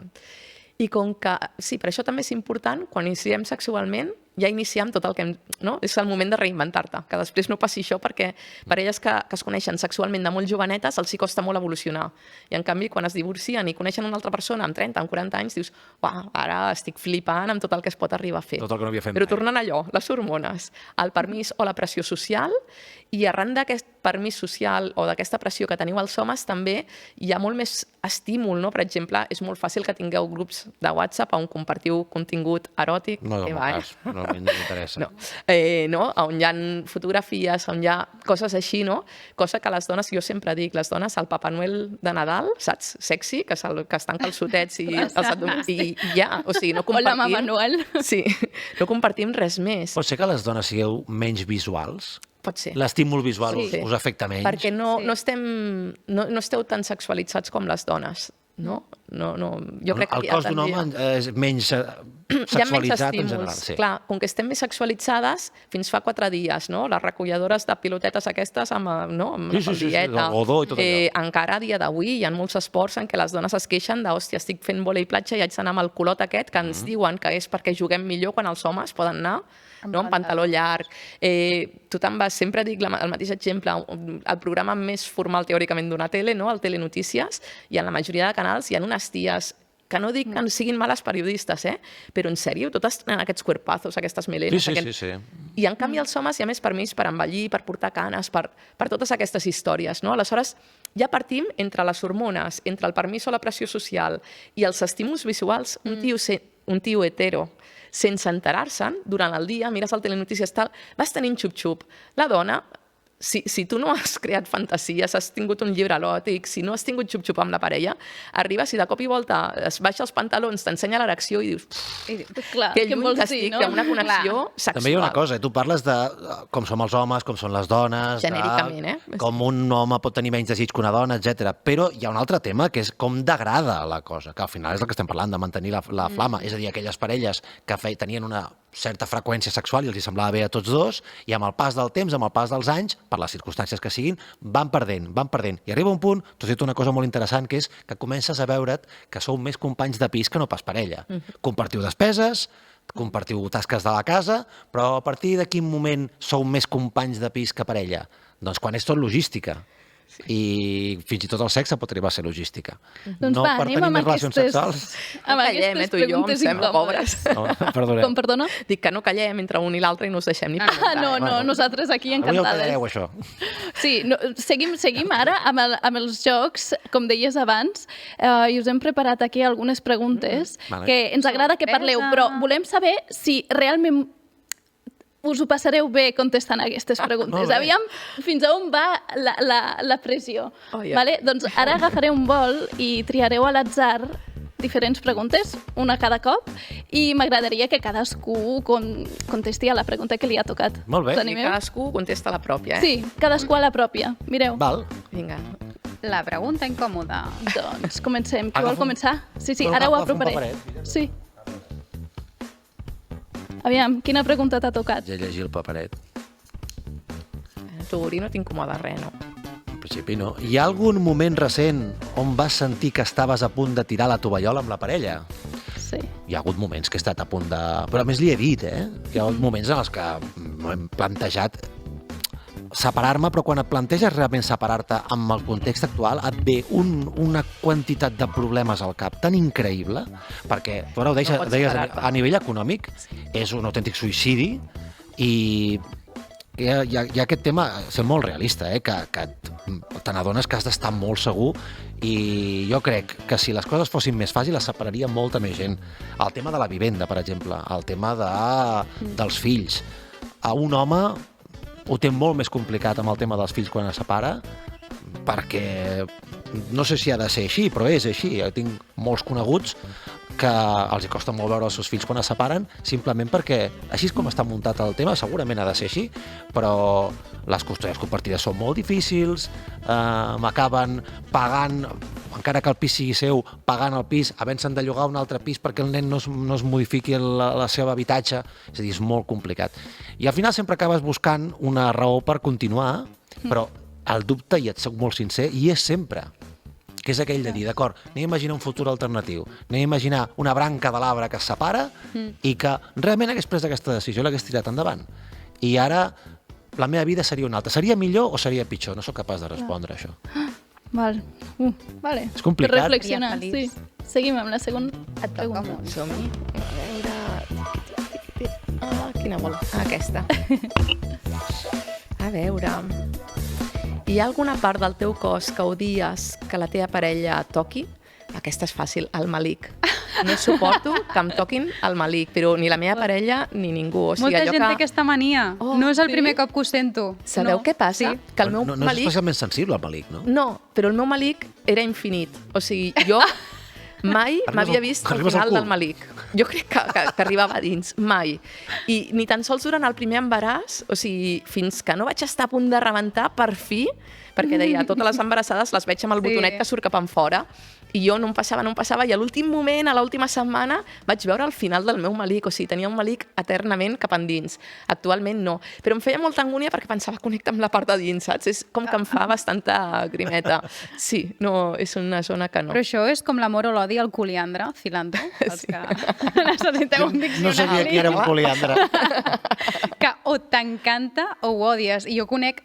I com que, sí, per això també és important, quan iniciem sexualment, ja iniciem tot el que... No? És el moment de reinventar-te, que després no passi això, perquè parelles que es coneixen sexualment de molt jovenetes els hi costa molt evolucionar. I en canvi, quan es divorcien i coneixen una altra persona amb 30, amb 40 anys, dius, uah, ara estic flipant amb tot el que es pot arribar a fer. Tot el que no havia fet Però mai. tornant a allò, les hormones, el permís o la pressió social, i arran d'aquest permís social o d'aquesta pressió que teniu els homes, també hi ha molt més estímul, no? Per exemple, és molt fàcil que tingueu grups de WhatsApp on compartiu contingut eròtic. No, que no, va, no m'interessa. No, on hi ha fotografies, on hi ha coses així, no? Cosa que les dones, jo sempre dic, les dones, el Papa Noel de Nadal, saps? Sexy, que estan calçotets i ja, o sigui, no compartim... O la Mama Noel. Sí, no compartim res més. Pot ser que les dones sigueu menys visuals? Pot ser. L'estímul visual us afecta menys? Perquè no esteu tan sexualitzats com les dones, no? Jo crec que el cos d'un home és menys sexualitzat en general. Sí. Clar, com que estem més sexualitzades, fins fa 4 dies, no? Les recolladores de pilotetes aquestes amb la faldilleta. El godó i tot allò. Encara a dia d'avui hi ha molts esports en què les dones es queixen de, hòstia, estic fent vòlei platja i haig d'anar amb el culot aquest, que ens diuen que és perquè juguem millor quan els homes poden anar amb pantaló llarg. Tu te'n vas, sempre dic el mateix exemple, el programa més formal teòricament d'una tele, no? El Telenotícies, i en la majoria de canals hi ha unes ties que no dic que siguin males periodistes, però en sèrio, totes tenen aquests cuerpazos, aquestes melenes. Sí. I en canvi els homes hi ha més permís per envellir, per portar canes, per totes aquestes històries, no? Aleshores, ja partim entre les hormones, entre el permís o la pressió social i els estímuls visuals, un tio hetero, sense enterar-se'n, durant el dia, mires el telenotícies, tal, vas tenint xup-xup. La dona, si tu no has creat fantasies, has tingut un llibre eròtic, si no has tingut xup-xup amb la parella, arribes i de cop i volta es baixa els pantalons, t'ensenya l'erecció i dius, Clar, que què lluny vols que dir, estic no? d'una connexió sexual. També hi ha una cosa, tu parles de com som els homes, com són les dones, Genèricament, com un home pot tenir menys desig que una dona, etc. Però hi ha un altre tema, que és com degrada la cosa, que al final és el que estem parlant, de mantenir la flama. És a dir, aquelles parelles que tenien una certa freqüència sexual i els hi semblava bé a tots dos, i amb el pas del temps, amb el pas dels anys, per les circumstàncies que siguin, van perdent. I arriba un punt, tu has dit una cosa molt interessant, que és que comences a veure't que sou més companys de pis que no pas parella. Compartiu despeses, compartiu tasques de la casa, però a partir de quin moment sou més companys de pis que parella? Doncs quan és tot logística. I fins i tot el sexe pot arribar a ser logística. Doncs no va, per anem tenir amb més relacions sexuals. Amb callem, aquestes tu i jo, em preguntes sembla, incòmodes. pobres. Perdoneu. Com, perdona? Dic que no callem entre un i l'altre i no us deixem ni preguntar. No, nosaltres aquí Avui el encantades. callareu, això. Sí, seguim ara amb els jocs, com deies abans, i us hem preparat aquí algunes preguntes Vale. que ens agrada que parleu, però volem saber si realment us ho passareu bé contestant aquestes preguntes. Molt bé. Aviam fins a on va la pressió. Oh, ja. Vale? Doncs ara agafaré un bol i triareu a l'atzar diferents preguntes, una cada cop, i m'agradaria que cadascú contesti a la pregunta que li ha tocat. Molt bé. Us I animeu? cadascú contesta la pròpia, Sí, cadascú a la pròpia. Mireu. Val. Vinga. La pregunta incòmoda. Doncs comencem. Qui Agafa vol començar? Sí, Bueno, ara ho agafa un aproparé. paperet. Sí. Aviam, quina pregunta t'ha tocat? Ja llegir el paperet. Tu, Uri, no t'incomoda res, no? En principi no. Hi ha algun moment recent on vas sentir que estaves a punt de tirar la tovallola amb la parella? Sí. Hi ha hagut moments que he estat a punt de... Però a més li he dit, Hi ha hagut moments en els que m'ho hem plantejat separar-me, però quan et planteges realment separar-te amb el context actual et ve una quantitat de problemes al cap tan increïble, perquè tu ara ho deies, No pots deies separar-te. a nivell econòmic, és un autèntic suïcidi i hi ha aquest tema, ser molt realista, que te n'adones que has d'estar molt segur i jo crec que si les coses fossin més fàcils les separaria molta més gent. El tema de la vivenda, per exemple, el tema dels fills. A un home ho té molt més complicat amb el tema dels fills quan es separa, perquè no sé si ha de ser així, però és així. Jo tinc molts coneguts que els hi costa molt veure els seus fills quan es separen, simplement perquè així és com està muntat el tema, segurament ha de ser així, però les custòdies compartides són molt difícils, m'acaben pagant, encara que el pis sigui seu, pagant el pis, havent-se'n de llogar un altre pis perquè el nen no es modifiqui el seu habitatge, és a dir, és molt complicat. I al final sempre acabes buscant una raó per continuar, però el dubte, i et soc molt sincer, i és sempre, que és aquell de dir, d'acord, anem a imaginar un futur alternatiu, anem a imaginar una branca de l'arbre que es separa i que realment hagués pres aquesta decisió, l'hagués tirat endavant. I ara la meva vida seria una altra. Seria millor o seria pitjor? No sóc capaç de respondre això. Val. Vale. És complicat. Per reflexionar, Ja, sí. feliç. Seguim amb la segona Et toca pregunta. molt. Som-hi. A veure... quina bola? Aquesta. A veure... Hi ha alguna part del teu cos que odies que la teva parella toqui? Aquesta és fàcil, el malic. No suporto que em toquin el malic, però ni la meva parella ni ningú. O sigui, Molta allò gent té que... aquesta mania. Oh, no és el sí? primer cop que ho sento. Sabeu No. què passa? Sí. Que el meu No és malic... especialment sensible, el malic, no? No, però el meu malic era infinit. O sigui, jo mai Arribes m'havia al- vist al arribes al final cul. del malic. Jo crec que arribava a dins, mai. I ni tan sols durant el primer embaràs, o sigui, fins que no vaig estar a punt de rebentar, per fi, perquè deia, totes les embarassades les veig amb el Sí. botonet que surt cap enfora, i jo no em passava, i a l'últim moment, a l'última setmana, vaig veure el final del meu malic, o sigui, tenia un malic eternament cap endins. Actualment no. Però em feia molta angúnia perquè pensava connectar amb la part de dins, saps? És com que em fa bastanta grimeta. Sí, no, és una zona que no. Però això és com l'amor o l'odi al coliandre, cilantro, els que necessiteu un diccionari. No sabia que era un poliandre. Que o t'encanta o ho odies. I jo conec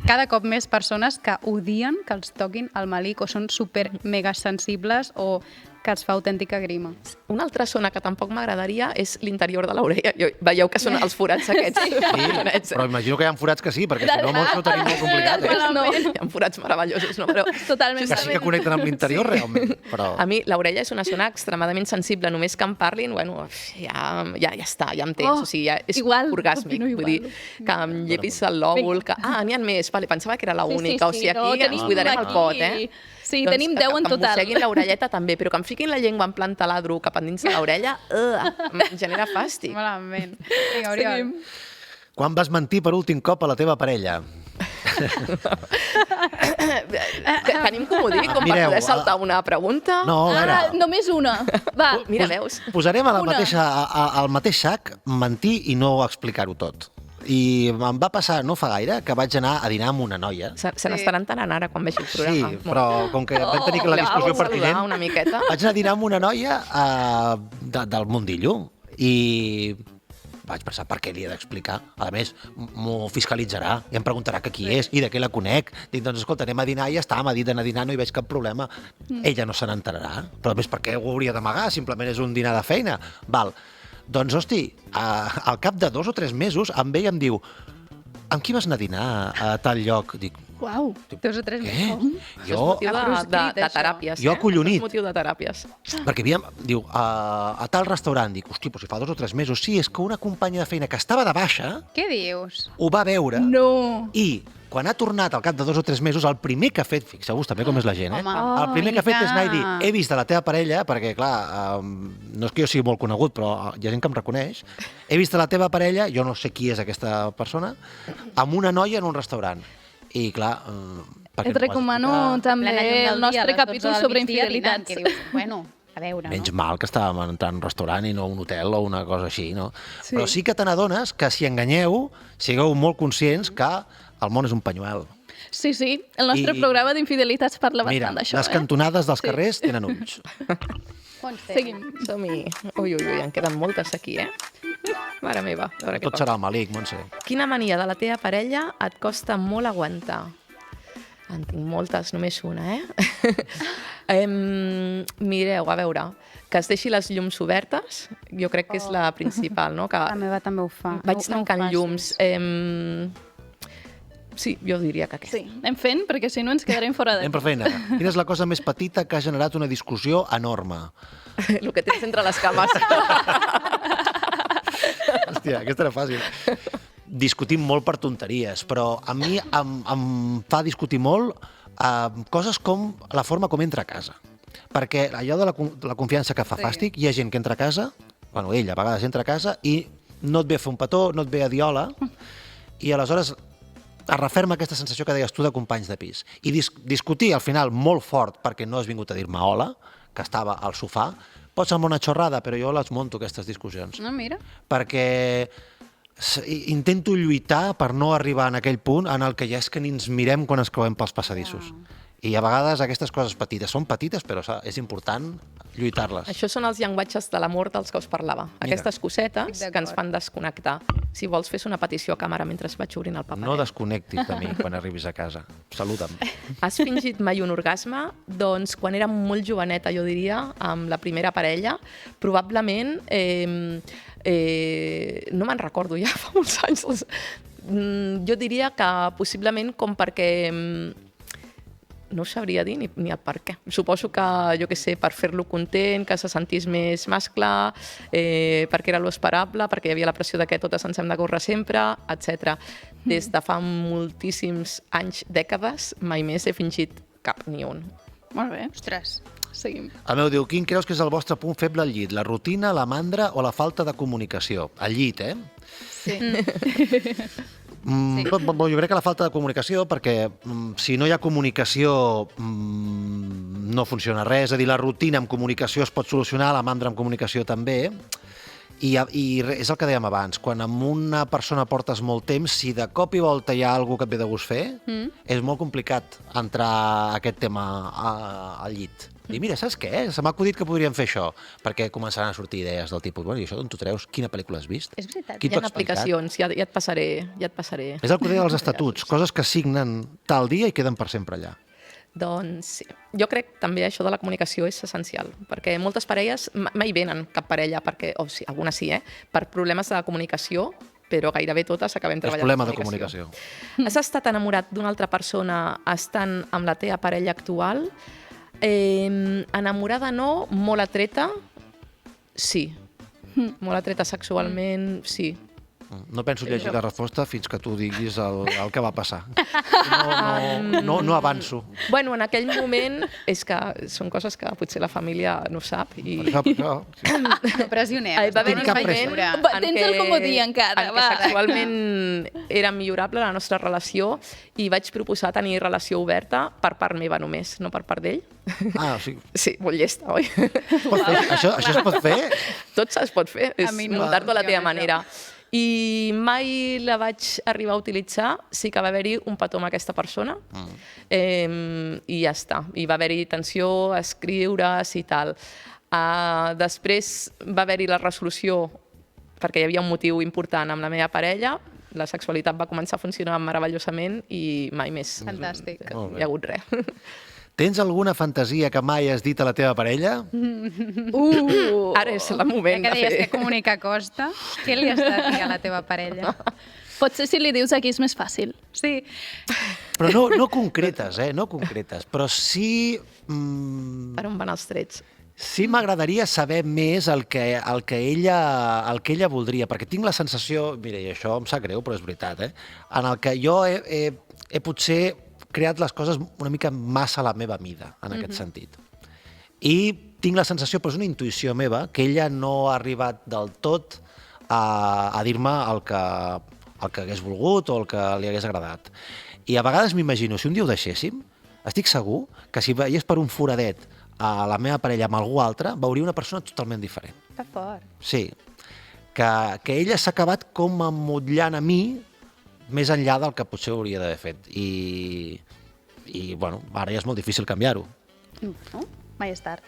cada cop més persones que odien que els toquin el malic o són super mega sensibles o que es fa autèntica grima. Una altra zona que tampoc m'agradaria és l'interior de l'orella. Veieu que són els forats aquests. Sí, però imagino que hi ha forats que sí, perquè si no molts ho tenim molt complicat. No, hi ha forats meravellosos, no? Però Totalment. Que sí que connecten amb l'interior realment. Però... a mi l'orella és una zona extremadament sensible. Només que em parlin, bueno, ja està, ja em tens. O sigui, ja és igual, orgàsmic. opino Vull dir, que em llepis el lòbul, que... n'hi ha més. Vale, pensava que era l'única. O sigui, aquí ens cuidarem el pot, eh? Sí, tenim 10 en Que em total. mosseguin l'orelleta també, però que em fiquin la llengua en plan taladro cap endins de l'orella, em genera fàstic. Malament. Vinga, Oriol. Quan vas mentir per últim cop a la teva parella? Tenim comodí com per Mireu, poder saltar una pregunta? No, a veure... Només una. Va. Mira, veus? Posarem a la Una. mateixa, al mateix sac mentir i no explicar-ho tot. I em va passar no fa gaire que vaig anar a dinar amb una noia. Se n'estaran entenent ara quan vegi el Sí, programa. però com que vam tenir la discussió Voleu saludar pertinent, una miqueta? vaig anar a dinar amb una noia del mundillo i vaig pensar per què li he d'explicar. A més, m'ho fiscalitzarà i em preguntarà que qui és i de què la conec. Dic, doncs escolta, anem a dinar i ja està, m'ha dit d'anar a dinar, no hi veig cap problema. Ella no se n'enterarà, però a més per què ho hauria d'amagar? Simplement és un dinar de feina. Val. Doncs, hosti, al cap de 2 o 3 mesos em ve i em diu amb qui vas anar a dinar a tal lloc? Dic, Uau. 2 o 3 què? mesos. Jo, Motiu Ha proscrit, de això. teràpies. Jo acollonit. És motiu de teràpies. perquè havíem, diu, a tal restaurant, dic, hosti, però si fa 2 o 3 mesos, sí, és que una companya de feina que estava de baixa Què dius? ho va veure No. i quan ha tornat al cap de 2 o 3 mesos, el primer que ha fet, fixeu-vos també com és la gent, Home. el primer que ha fet és anar i dir, vinga. he vist de la teva parella, perquè clar, no és que jo sigui molt conegut, però hi ha gent que em reconeix, he vist de la teva parella, jo no sé qui és aquesta persona, amb una noia en un restaurant. I clar, per què Et no ho has recomano explicat? també Plena llum del dia, el a nostre les 12 capítol del sobre migdia, dinant, infidelitats. que dius, bueno, a veure, Menys no? mal que estàvem entrant en un restaurant i no a un hotel o una cosa així, no? Sí. Però sí que te n'adones que si enganyeu, sigueu molt conscients que el món és un penyuel. Sí, sí, el nostre I- programa d'infidelitats parla Mira, bastant d'això. les cantonades dels Sí. carrers tenen ulls. Seguim. Som-hi. Ui, en queden moltes aquí, eh? Mare meva, a veure què Tot passa. serà el malic, Montse. Quina mania de la teva parella et costa molt aguantar? En tinc moltes, només una, mireu, a veure, que es deixi les llums obertes, jo crec que és la principal, no? Que La meva també ho fa. vaig No ho tancant facis. llums. Sí, jo diria que aquesta. Sí, anem fent, perquè si no ens quedarem fora de... Anem per feina. Quina és la cosa més petita que ha generat una discussió enorme? El que tens entre les cames. Hòstia, aquesta era fàcil. Discutim molt per tonteries, però a mi em fa discutir molt coses com la forma com entra a casa. Perquè allò de la confiança que fa fàstic, hi ha gent que entra a casa, bueno, ell a vegades entra a casa i no et ve a fer un petó, no et ve a dir hola, i aleshores es referma aquesta sensació que deies tu de companys de pis. I discutir al final molt fort perquè no has vingut a dir-me hola, que estava al sofà, pot semblar una xorrada, però jo les monto, aquestes discussions. No, mira. Perquè intento lluitar per no arribar en aquell punt en el que ja és que ni ens mirem quan ens creuem pels passadissos. I a vegades aquestes coses petites són petites, però és important lluitar-les. Això són els llenguatges de l'amor dels que us parlava. Aquestes cosetes Estic que ens d'acord. fan desconnectar. Si vols, fes una petició a càmera mentre vaig obrint el paper. No desconnectis de mi quan arribis a casa. Saluda'm. Has fingit mai un orgasme? Doncs quan era molt joveneta, jo diria, amb la primera parella, probablement, no me'n recordo ja, fa molts anys, jo diria que possiblement com perquè no ho sabria dir ni el per què. Suposo que, jo què sé, per fer-lo content, que se sentís més mascle, perquè era lo esperable, perquè hi havia la pressió de que totes ens hem de córrer sempre, etc. Des de fa moltíssims anys, dècades, mai més he fingit cap ni un. Molt bé, Ostres. seguim. El meu diu, quin creus que és el vostre punt feble al llit? La rutina, la mandra o la falta de comunicació? Al llit, eh? Sí. Jo crec que la falta de comunicació, perquè si no hi ha comunicació no funciona res. És a dir, la rutina amb comunicació es pot solucionar, la mandra amb comunicació també. I és el que dèiem abans, quan amb una persona portes molt temps, si de cop i volta hi ha alguna que et ve de gust fer, és molt complicat entrar a aquest tema al llit. I mira, saps què? Se m'ha acudit que podríem fer això, perquè començaran a sortir idees del tipus, bueno, i això d'on t'ho treus? Quina pel·lícula has vist? És veritat. Qui Hi t'ho ha ha explicat? aplicacions, ja et passaré. És el que deia dels estatuts, coses que signen tal dia i queden per sempre allà. Doncs sí. Jo crec també això de la comunicació és essencial, perquè moltes parelles mai venen cap parella, perquè, o sí, algunes sí, per problemes de comunicació, però gairebé totes acabem És treballant problema en de comunicació. Has estat enamorat d'una altra persona estant amb la teva parella actual? Enamorada no, molt atreta, sí. Molt atreta sexualment, sí. No penso llegir la resposta fins que tu diguis el que va passar. No avanço. Bueno, en aquell moment és que són coses que potser la família no sap. I... Per això, No pressionem. Va haver Tinc un cap moment pressa. Va, tens el comodí encara, en què va. sexualment era millorable la nostra relació i vaig proposar tenir relació oberta per part meva només, no per part d'ell. Ah, o sigui, Sí, molt llesta, oi? això es pot fer? Tot es pot fer, és A mi no muntar-t'ho a la teva funciona, manera. I mai la vaig arribar a utilitzar, sí que va haver-hi un petó amb aquesta persona, i ja està. I va haver-hi tensió, escriure's i tal. Després va haver-hi la resolució, perquè hi havia un motiu important amb la meva parella, la sexualitat va començar a funcionar meravellosament i mai més Fantàstic. Molt bé. hi ha hagut res. Tens alguna fantasia que mai has dit a la teva parella? Ara és el moment Ja que de deies fer... que comunicar costa, què li has de dir a la teva parella? Potser si li dius aquí és més fàcil. Sí. Però no concretes, no concretes. Però sí... Per on van els trets? Sí m'agradaria saber més el que ella voldria, perquè tinc la sensació, mira, i això em sap greu, però és veritat, en el que jo he potser creat les coses una mica massa a la meva mida, en aquest sentit. I tinc la sensació, però és una intuïció meva, que ella no ha arribat del tot a dir-me el que hagués volgut o el que li hagués agradat. I a vegades m'imagino, si un dia ho deixéssim, estic segur que si veiés per un foradet a la meva parella amb algú altre, veuria una persona totalment diferent. Que fort. Sí, que ella s'ha acabat com emmotllant a mi més enllà del que potser hauria d'haver fet. I bueno, ara ja és molt difícil canviar-ho. No? Mai és tard.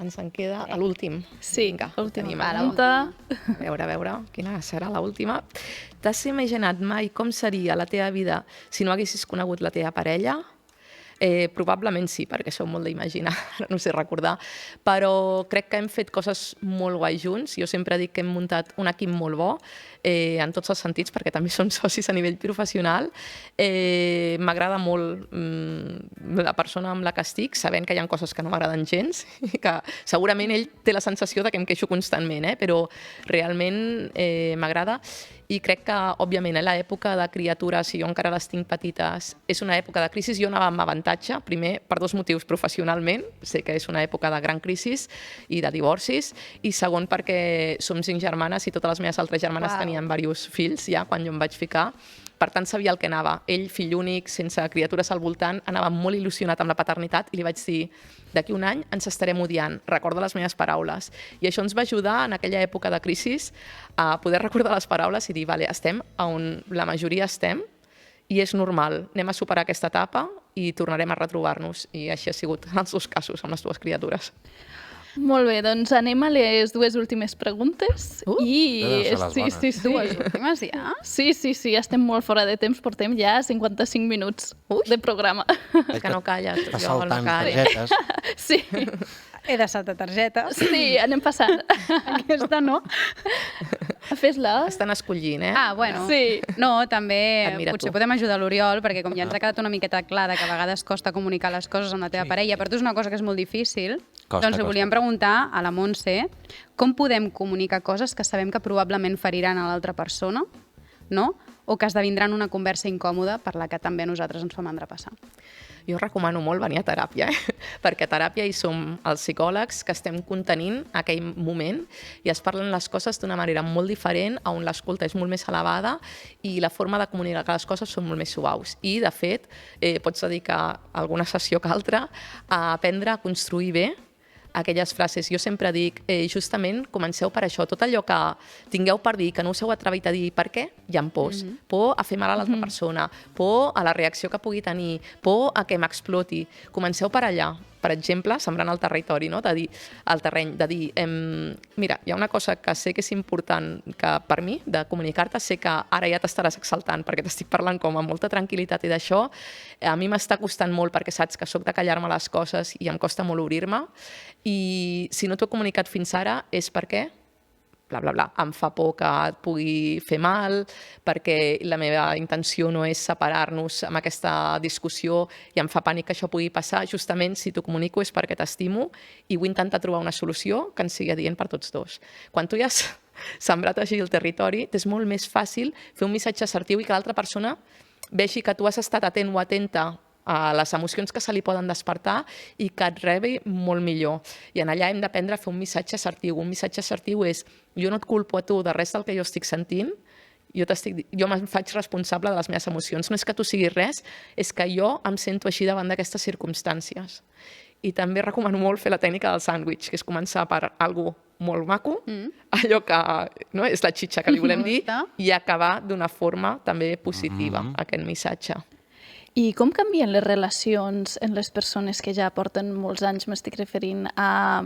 Ens en queda a l'últim. Sí, Vinga, l'última tenim pregunta. A veure, quina serà l'última. T'has imaginat mai com seria la teva vida si no haguessis conegut la teva parella? Probablement sí, perquè sou molt d'imaginar, ara no sé recordar, però crec que hem fet coses molt guai junts. Jo sempre dic que hem muntat un equip molt bo, en tots els sentits, perquè també som socis a nivell professional. M'agrada molt la persona amb la que estic, sabent que hi ha coses que no m'agraden gens, i que segurament ell té la sensació de que em queixo constantment, però realment m'agrada. I crec que, òbviament, l'època de criatures, i jo encara les tinc petites, és una època de crisi. Jo anava amb avantatge, primer, per dos motius professionalment, sé que és una època de gran crisi i de divorcis, i segon, perquè som 5 germanes i totes les meves altres germanes tenien diversos fills ja quan jo em vaig ficar. Per tant, sabia el que anava. Ell, fill únic, sense criatures al voltant, anava molt il·lusionat amb la paternitat i li vaig dir, d'aquí un any ens estarem odiant, recorda les meves paraules. I això ens va ajudar en aquella època de crisi a poder recordar les paraules i dir, vale, estem on la majoria estem i és normal, anem a superar aquesta etapa i tornarem a retrobar-nos. I així ha sigut en els dos casos, amb les dues criatures. Molt bé, doncs anem a les dues últimes preguntes. Deuen ser les bones. Sí. Dues últimes ja? Sí, estem molt fora de temps, portem ja 55 minuts de programa. És que no calla. Està jo no saltant callo. targetes. Sí, He de saltar targeta. sí, anem passant. Aquesta no. Fes-la. Estan escollint, Ah, bueno. Sí. No, també Admira potser tu. podem ajudar l'Oriol, perquè com ja ens ha quedat una miqueta clar que a vegades costa comunicar les coses amb la teva parella, per tu és una cosa que és molt difícil, doncs li volíem preguntar a la Montse com podem comunicar coses que sabem que probablement feriran a l'altra persona, no? O que esdevindran una conversa incòmoda per la que també a nosaltres ens fa mandra passar. Jo recomano molt venir a teràpia, perquè a teràpia hi som els psicòlegs que estem contenint aquell moment i es parlen les coses d'una manera molt diferent, on l'escolta és molt més elevada i la forma de comunicar les coses són molt més suaus. I, de fet, pots dedicar alguna sessió que altra a aprendre a construir bé aquelles frases. Jo sempre dic, justament, comenceu per això. Tot allò que tingueu per dir, que no us heu atrevit a dir, per què? Hi ha pors. Por a fer mal a l'altra persona, por a la reacció que pugui tenir, por a que m'exploti. Comenceu per allà per exemple, sembrant el territori, no? De dir, el terreny, de dir, mira, hi ha una cosa que sé que és important que per mi, de comunicar-te, sé que ara ja t'estaràs exaltant perquè t'estic parlant com amb molta tranquil·litat i d'això, a mi m'està costant molt perquè saps que soc de callar-me les coses i em costa molt obrir-me, i si no t'ho he comunicat fins ara és perquè bla, bla, bla. Em fa por que et pugui fer mal, perquè la meva intenció no és separar-nos amb aquesta discussió i em fa pànic que això pugui passar. Justament, si t'ho comunico és perquè t'estimo i vull intentar trobar una solució que ens sigui adient per tots dos. Quan tu ja has sembrat així el territori, és molt més fàcil fer un missatge assertiu i que l'altra persona vegi que tu has estat atent o atenta a les emocions que se li poden despertar i que et rebi molt millor. I en allà hem d'aprendre a fer un missatge assertiu. Un missatge assertiu és, jo no et culpo a tu de res del que jo estic sentint, jo me'n faig responsable de les meves emocions. No és que tu siguis res, és que jo em sento així davant d'aquestes circumstàncies. I també recomano molt fer la tècnica del sàndwich, que és començar per algú molt maco, allò que no, és la xitxa que li volem dir, i acabar d'una forma també positiva aquest missatge. I com canvien les relacions en les persones que ja porten molts anys, m'estic referint a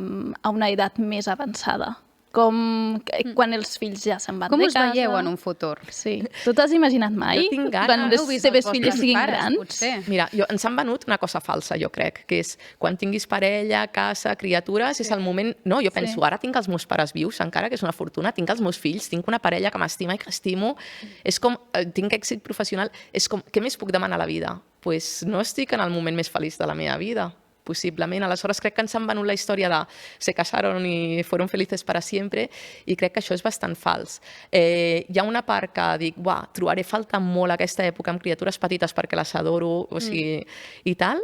una edat més avançada? Quan els fills ja se'n van de casa? Com us veieu en un futur? Sí. Tu t'has imaginat mai? Jo tinc ganes. Quan les teves filles siguin grans? Potser. Mira, ens han venut una cosa falsa, jo crec, que és quan tinguis parella, casa, criatures, és el moment... No, jo penso, ara tinc els meus pares vius, encara que és una fortuna, tinc els meus fills, tinc una parella que m'estima i que estimo, és com, tinc èxit professional, és com, què més puc demanar a la vida? Pues no estic en el moment més feliç de la meva vida, possiblement. Aleshores crec que ens han venut la història de se casaron i fueron felices para siempre i crec que això és bastant fals. Hi ha una part que dic, trobaré falta molt aquesta època amb criatures petites perquè les adoro, o sigui, i tal,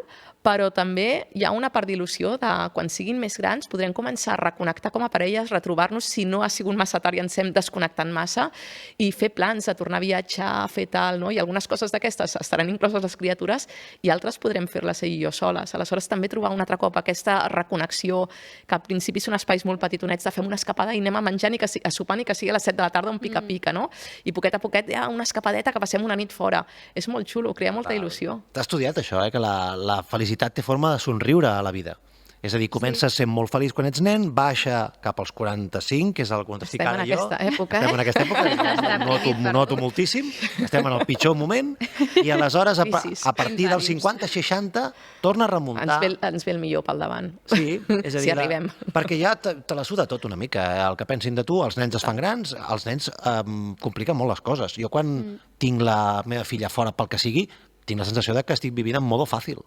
però també hi ha una part d'il·lusió de quan siguin més grans podrem començar a reconnectar com a parelles, retrobar-nos si no ha sigut massa tard i ens hem desconnectant massa i fer plans de tornar a viatjar, fer tal, no? I algunes coses d'aquestes estaran incloses les criatures i altres podrem fer-les ell i jo soles. Aleshores també trobar un altre cop aquesta reconnexió que al principi són espais molt petitonets de fem una escapada i anem a menjar i a sopar i que sigui a les 7 de la tarda un pica-pica, no? I poquet a poquet hi ha una escapadeta que passem una nit fora. És molt xulo, crea molta il·lusió. T'ha estudiat això, que la felicitat té forma de somriure a la vida. És a dir, comences sent molt feliç quan ets nen, baixa cap als 45, que és el quan estic ara jo. Estem en aquesta època, noto moltíssim, estem en el pitjor moment, i aleshores, a partir dels 50-60, torna a remuntar. Ens ve el millor pel davant. Sí, és a dir, si arribem. Perquè ja te la suda tot una mica, el que pensin de tu, els nens es fan grans, els nens compliquen molt les coses. Jo quan tinc la meva filla fora pel que sigui, tinc la sensació que estic vivint en modo fàcil.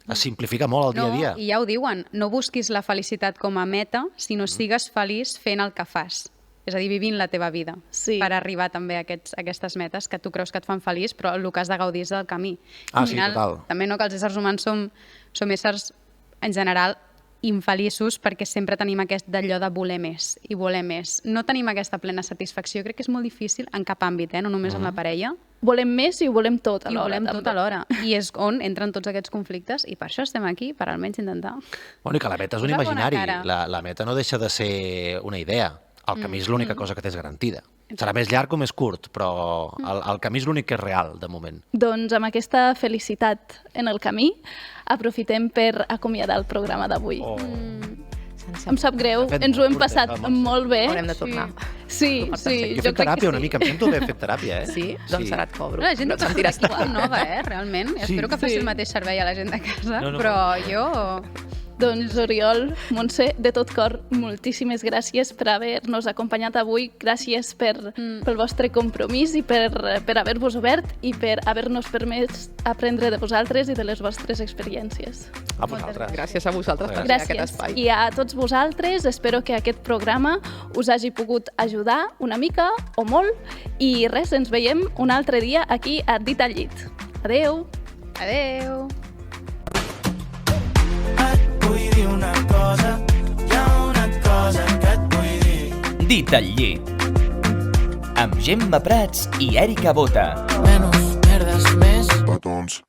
Es simplifica molt el dia a dia. I ja ho diuen, no busquis la felicitat com a meta, sinó sigues feliç fent el que fas. És a dir, vivint la teva vida, per arribar també a aquestes metes que tu creus que et fan feliç, però el que has de gaudir és del camí. Al final, total. També no que els éssers humans som éssers, en general, infeliços perquè sempre tenim aquest d'allò de voler més i voler més. No tenim aquesta plena satisfacció. Crec que és molt difícil en cap àmbit, no només amb la parella. Volem més i ho volem tot alhora. I ho volem tot alhora. I és on entren tots aquests conflictes i per això estem aquí, per almenys intentar. Bueno, i que la meta és un imaginari. La meta no deixa de ser una idea. El camí és l'única cosa que tens garantida. Serà més llarg o més curt, però el camí és l'únic que és real, de moment. Doncs amb aquesta felicitat en el camí, aprofitem per acomiadar el programa d'avui. Em sap greu, ens ho hem passat molt bé. Haurem de tornar. Sí. Jo he fet teràpia una mica, em sento bé fet teràpia, Sí? Doncs ara et cobro. La gent que és igual nova, realment. Espero que faci el mateix servei a la gent de casa, però jo... Doncs Oriol, Montse, de tot cor, moltíssimes gràcies per haver-nos acompanyat avui. Gràcies pel vostre compromís i per haver-vos obert i per haver-nos permès aprendre de vosaltres i de les vostres experiències. A vosaltres. Gràcies a vosaltres per fer aquest espai. I a tots vosaltres, espero que aquest programa us hagi pogut ajudar una mica o molt. I res, ens veiem un altre dia aquí a Dit al Llit. Adeu! Adeu! Vull dir una cosa, hi ha una cosa que et vull dir. Dit al Llit. Amb Gemma Prats i Èrica Bota. Menos merdes, més petons.